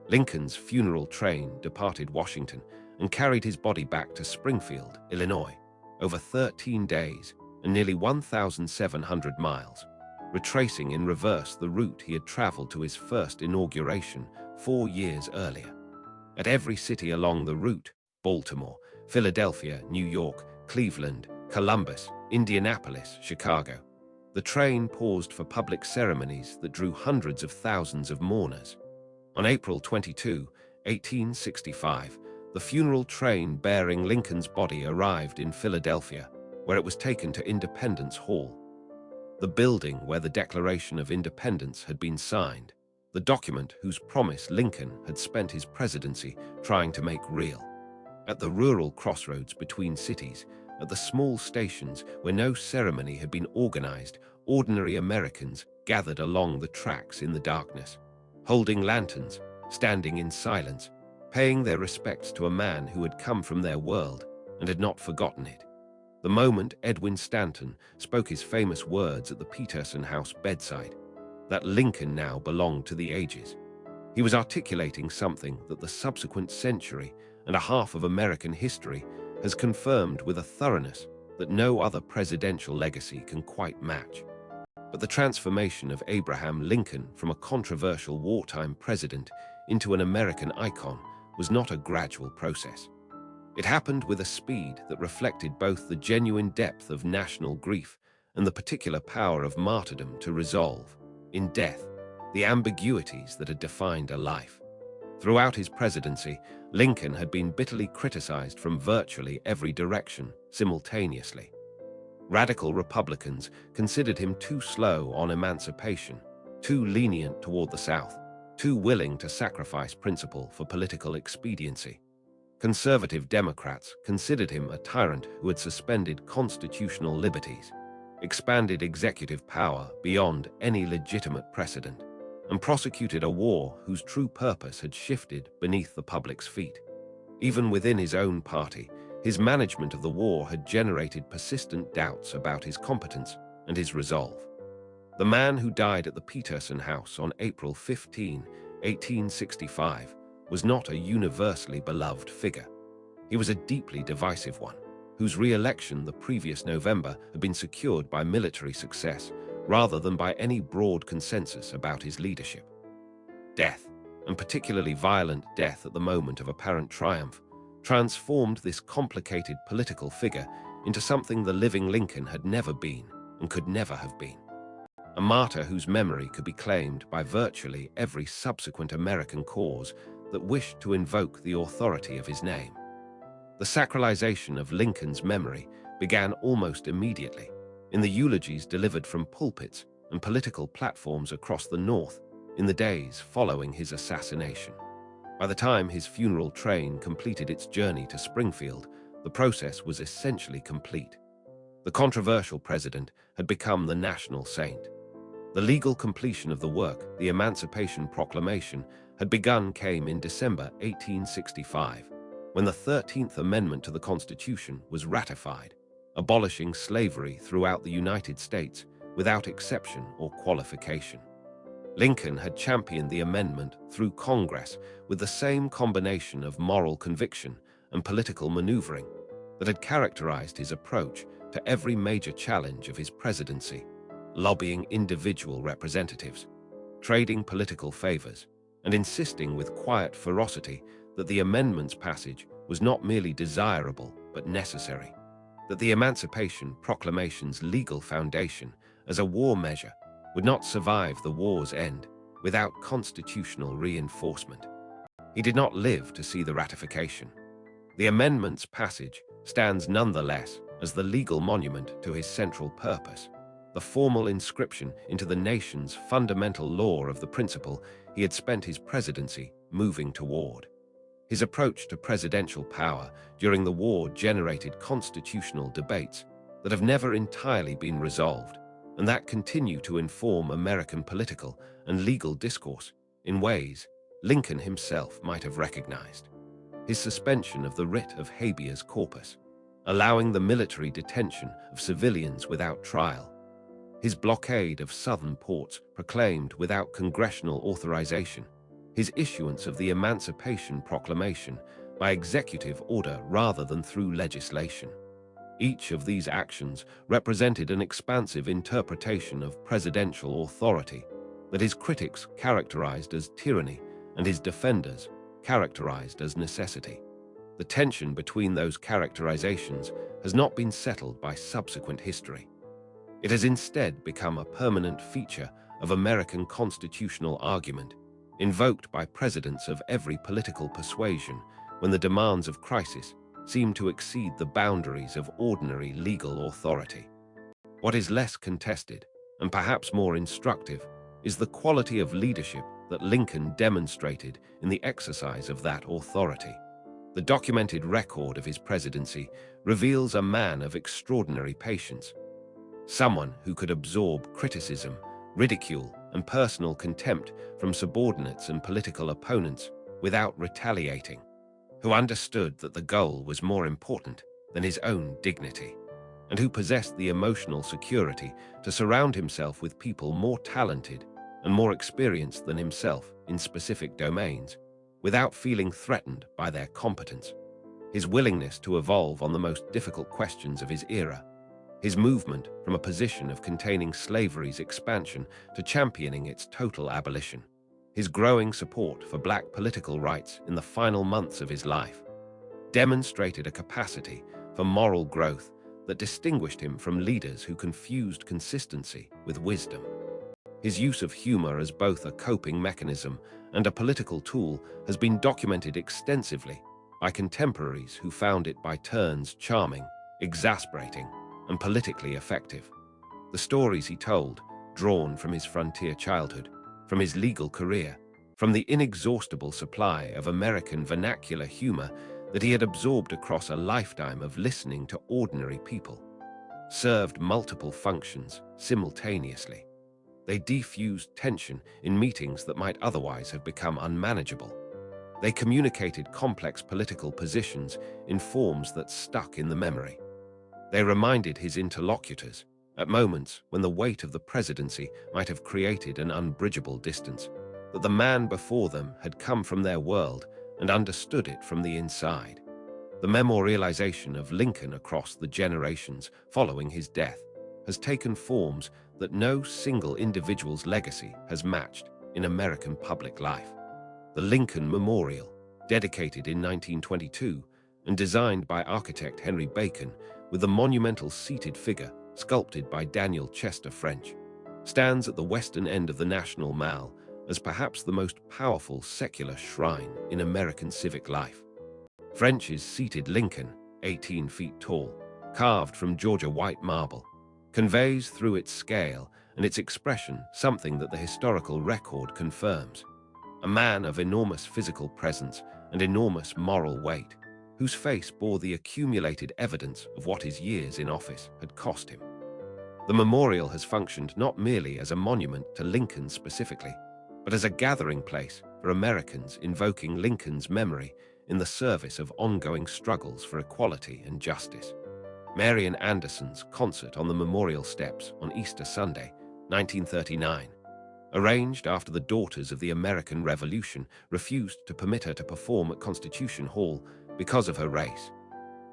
Lincoln's funeral train departed Washington and carried his body back to Springfield, Illinois, over 13 days and nearly 1,700 miles, retracing in reverse the route he had traveled to his first inauguration 4 years earlier. At every city along the route, Baltimore, Philadelphia, New York, Cleveland, Columbus, Indianapolis, Chicago, the train paused for public ceremonies that drew hundreds of thousands of mourners. On April 22, 1865, the funeral train bearing Lincoln's body arrived in Philadelphia, where it was taken to Independence Hall, the building where the Declaration of Independence had been signed, the document whose promise Lincoln had spent his presidency trying to make real. At the rural crossroads between cities, at the small stations where no ceremony had been organized, ordinary Americans gathered along the tracks in the darkness, holding lanterns, standing in silence, paying their respects to a man who had come from their world and had not forgotten it. The moment Edwin Stanton spoke his famous words at the Peterson House bedside, that Lincoln now belonged to the ages, he was articulating something that the subsequent century and a half of American history has confirmed with a thoroughness that no other presidential legacy can quite match. But the transformation of Abraham Lincoln from a controversial wartime president into an American icon was not a gradual process. It happened with a speed that reflected both the genuine depth of national grief and the particular power of martyrdom to resolve, in death, the ambiguities that had defined a life. Throughout his presidency, Lincoln had been bitterly criticized from virtually every direction simultaneously. Radical Republicans considered him too slow on emancipation, too lenient toward the South, too willing to sacrifice principle for political expediency. Conservative Democrats considered him a tyrant who had suspended constitutional liberties, expanded executive power beyond any legitimate precedent, and prosecuted a war whose true purpose had shifted beneath the public's feet. Even within his own party, his management of the war had generated persistent doubts about his competence and his resolve. The man who died at the Peterson House on April 15, 1865, was not a universally beloved figure. He was a deeply divisive one, whose re-election the previous November had been secured by military success rather than by any broad consensus about his leadership. Death, and particularly violent death at the moment of apparent triumph, transformed this complicated political figure into something the living Lincoln had never been and could never have been. A martyr whose memory could be claimed by virtually every subsequent American cause that wished to invoke the authority of his name. The sacralization of Lincoln's memory began almost immediately, in the eulogies delivered from pulpits and political platforms across the North in the days following his assassination. By the time his funeral train completed its journey to Springfield, the process was essentially complete. The controversial president had become the national saint. The legal completion of the work, the Emancipation Proclamation, had came in December 1865, when the 13th Amendment to the Constitution was ratified, abolishing slavery throughout the United States without exception or qualification. Lincoln had championed the amendment through Congress with the same combination of moral conviction and political maneuvering that had characterized his approach to every major challenge of his presidency, lobbying individual representatives, trading political favors, and insisting with quiet ferocity that the amendment's passage was not merely desirable but necessary, that the Emancipation Proclamation's legal foundation as a war measure would not survive the war's end without constitutional reinforcement. He did not live to see the ratification. The amendment's passage stands nonetheless as the legal monument to his central purpose, the formal inscription into the nation's fundamental law of the principle he had spent his presidency moving toward. His approach to presidential power during the war generated constitutional debates that have never entirely been resolved and that continue to inform American political and legal discourse in ways Lincoln himself might have recognized. His suspension of the writ of habeas corpus, allowing the military detention of civilians without trial, his blockade of southern ports proclaimed without congressional authorization, his issuance of the Emancipation Proclamation by executive order rather than through legislation. Each of these actions represented an expansive interpretation of presidential authority that his critics characterized as tyranny and his defenders characterized as necessity. The tension between those characterizations has not been settled by subsequent history. It has instead become a permanent feature of American constitutional argument, invoked by presidents of every political persuasion when the demands of crisis seem to exceed the boundaries of ordinary legal authority. What is less contested, and perhaps more instructive, is the quality of leadership that Lincoln demonstrated in the exercise of that authority. The documented record of his presidency reveals a man of extraordinary patience, someone who could absorb criticism, ridicule, and personal contempt from subordinates and political opponents without retaliating, who understood that the goal was more important than his own dignity, and who possessed the emotional security to surround himself with people more talented and more experienced than himself in specific domains, without feeling threatened by their competence. His willingness to evolve on the most difficult questions of his era, his movement from a position of containing slavery's expansion to championing its total abolition, his growing support for black political rights in the final months of his life. demonstrated a capacity for moral growth that distinguished him from leaders who confused consistency with wisdom. His use of humor as both a coping mechanism and a political tool has been documented extensively by contemporaries who found it by turns charming, exasperating, and politically effective. The stories he told, drawn from his frontier childhood, from his legal career, from the inexhaustible supply of American vernacular humor that he had absorbed across a lifetime of listening to ordinary people, served multiple functions simultaneously. They defused tension in meetings that might otherwise have become unmanageable. They communicated complex political positions in forms that stuck in the memory. They reminded his interlocutors, at moments when the weight of the presidency might have created an unbridgeable distance, that the man before them had come from their world and understood it from the inside. The memorialization of Lincoln across the generations following his death has taken forms that no single individual's legacy has matched in American public life. The Lincoln Memorial, dedicated in 1922 and designed by architect Henry Bacon with the monumental seated figure sculpted by Daniel Chester French, stands at the western end of the National Mall as perhaps the most powerful secular shrine in American civic life. French's seated Lincoln, 18 feet tall, carved from Georgia white marble, conveys through its scale and its expression something that the historical record confirms: a man of enormous physical presence and enormous moral weight, whose face bore the accumulated evidence of what his years in office had cost him. The memorial has functioned not merely as a monument to Lincoln specifically, but as a gathering place for Americans invoking Lincoln's memory in the service of ongoing struggles for equality and justice. Marian Anderson's concert on the memorial steps on Easter Sunday, 1939, arranged after the Daughters of the American Revolution refused to permit her to perform at Constitution Hall because of her race,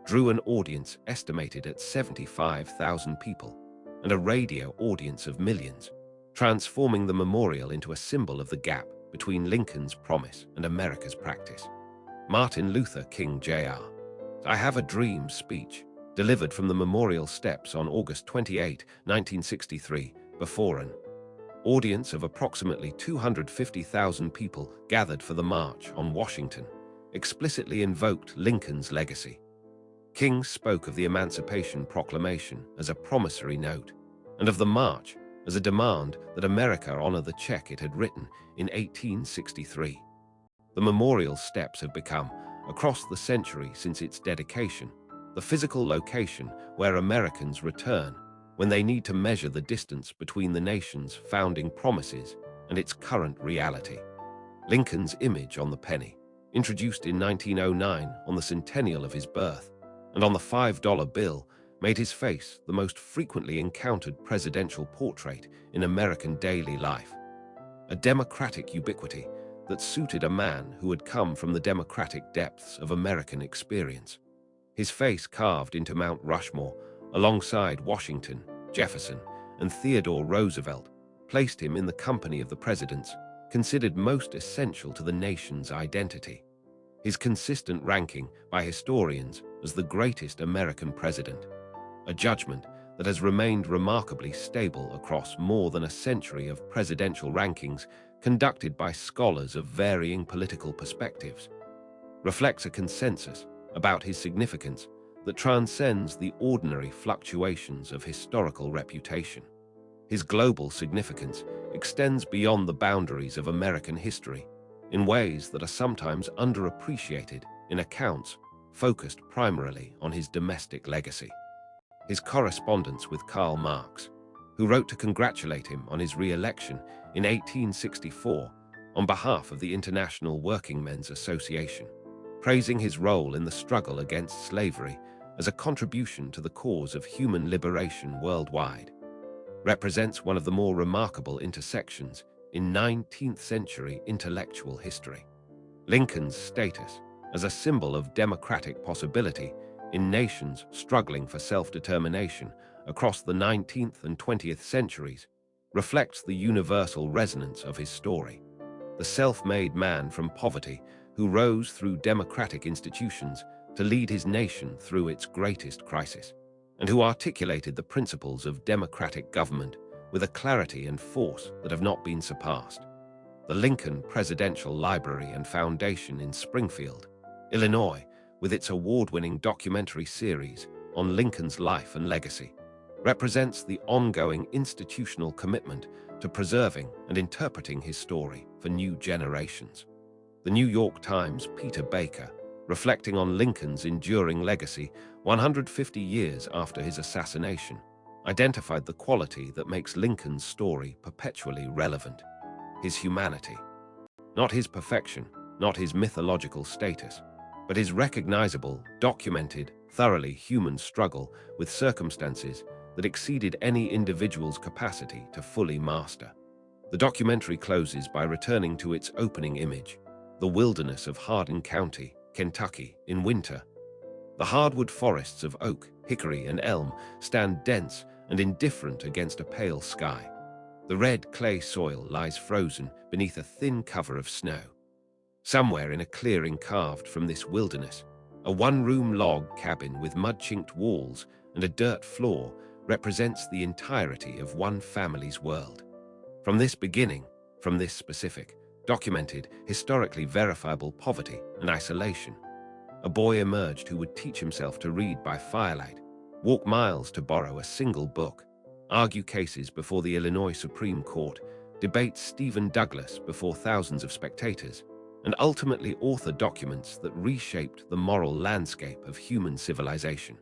drew an audience estimated at 75,000 people and a radio audience of millions, transforming the memorial into a symbol of the gap between Lincoln's promise and America's practice. Martin Luther King Jr.'s "I Have a Dream" speech, delivered from the memorial steps on August 28, 1963, before an audience of approximately 250,000 people gathered for the March on Washington, explicitly invoked Lincoln's legacy. King spoke of the Emancipation Proclamation as a promissory note, and of the march as a demand that America honor the check it had written in 1863. The memorial steps have become, across the century since its dedication, the physical location where Americans return when they need to measure the distance between the nation's founding promises and its current reality. Lincoln's image on the penny, introduced in 1909 on the centennial of his birth, and on the $5 bill, made his face the most frequently encountered presidential portrait in American daily life. A democratic ubiquity that suited a man who had come from the democratic depths of American experience. His face carved into Mount Rushmore, alongside Washington, Jefferson, and Theodore Roosevelt, placed him in the company of the presidents considered most essential to the nation's identity. His consistent ranking by historians as the greatest American president, a judgment that has remained remarkably stable across more than a century of presidential rankings conducted by scholars of varying political perspectives, reflects a consensus about his significance that transcends the ordinary fluctuations of historical reputation. His global significance extends beyond the boundaries of American history in ways that are sometimes underappreciated in accounts focused primarily on his domestic legacy. His correspondence with Karl Marx, who wrote to congratulate him on his re-election in 1864 on behalf of the International Working Men's Association, praising his role in the struggle against slavery as a contribution to the cause of human liberation worldwide, represents one of the more remarkable intersections in 19th century intellectual history. Lincoln's status as a symbol of democratic possibility in nations struggling for self-determination across the 19th and 20th centuries reflects the universal resonance of his story. The self-made man from poverty who rose through democratic institutions to to lead his nation through its greatest crisis, and who articulated the principles of democratic government with a clarity and force that have not been surpassed. The Lincoln Presidential Library and Foundation in Springfield, Illinois, with its award-winning documentary series on Lincoln's life and legacy, represents the ongoing institutional commitment to preserving and interpreting his story for new generations. The New York Times' Peter Baker, reflecting on Lincoln's enduring legacy 150 years after his assassination, identified the quality that makes Lincoln's story perpetually relevant: his humanity. Not his perfection, not his mythological status, but his recognizable, documented, thoroughly human struggle with circumstances that exceeded any individual's capacity to fully master. The documentary closes by returning to its opening image: the wilderness of Hardin County, Kentucky, in winter. The hardwood forests of oak, hickory, and elm stand dense and indifferent against a pale sky. The red clay soil lies frozen beneath a thin cover of snow. Somewhere in a clearing carved from this wilderness, a one-room log cabin with mud-chinked walls and a dirt floor represents the entirety of one family's world. From this beginning, from this specific, documented, historically verifiable poverty and isolation, a boy emerged who would teach himself to read by firelight, walk miles to borrow a single book, argue cases before the Illinois Supreme Court, debate Stephen Douglas before thousands of spectators, and ultimately author documents that reshaped the moral landscape of human civilization.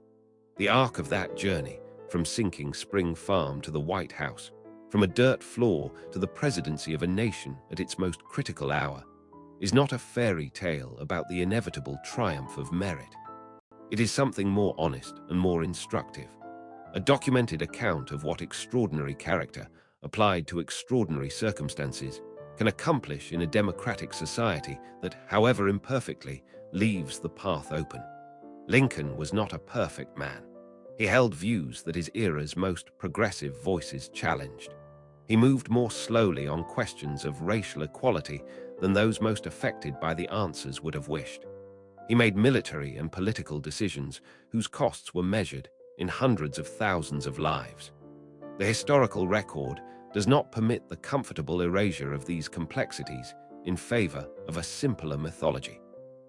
The arc of that journey, from sinking Spring Farm to the White House, from a dirt floor to the presidency of a nation at its most critical hour, is not a fairy tale about the inevitable triumph of merit. It is something more honest and more instructive, a documented account of what extraordinary character, applied to extraordinary circumstances, can accomplish in a democratic society that, however imperfectly, leaves the path open. Lincoln was not a perfect man. He held views that his era's most progressive voices challenged. He moved more slowly on questions of racial equality than those most affected by the answers would have wished. He made military and political decisions whose costs were measured in hundreds of thousands of lives. The historical record does not permit the comfortable erasure of these complexities in favor of a simpler mythology.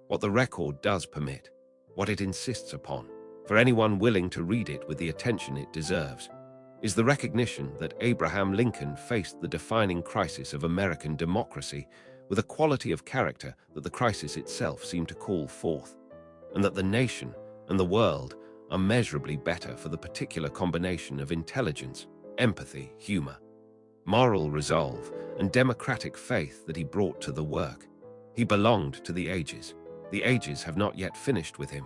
What the record does permit, what it insists upon, for anyone willing to read it with the attention it deserves, is the recognition that Abraham Lincoln faced the defining crisis of American democracy with a quality of character that the crisis itself seemed to call forth, and that the nation and the world are measurably better for the particular combination of intelligence, empathy, humor, moral resolve, and democratic faith that he brought to the work. He belonged to the ages. The ages have not yet finished with him.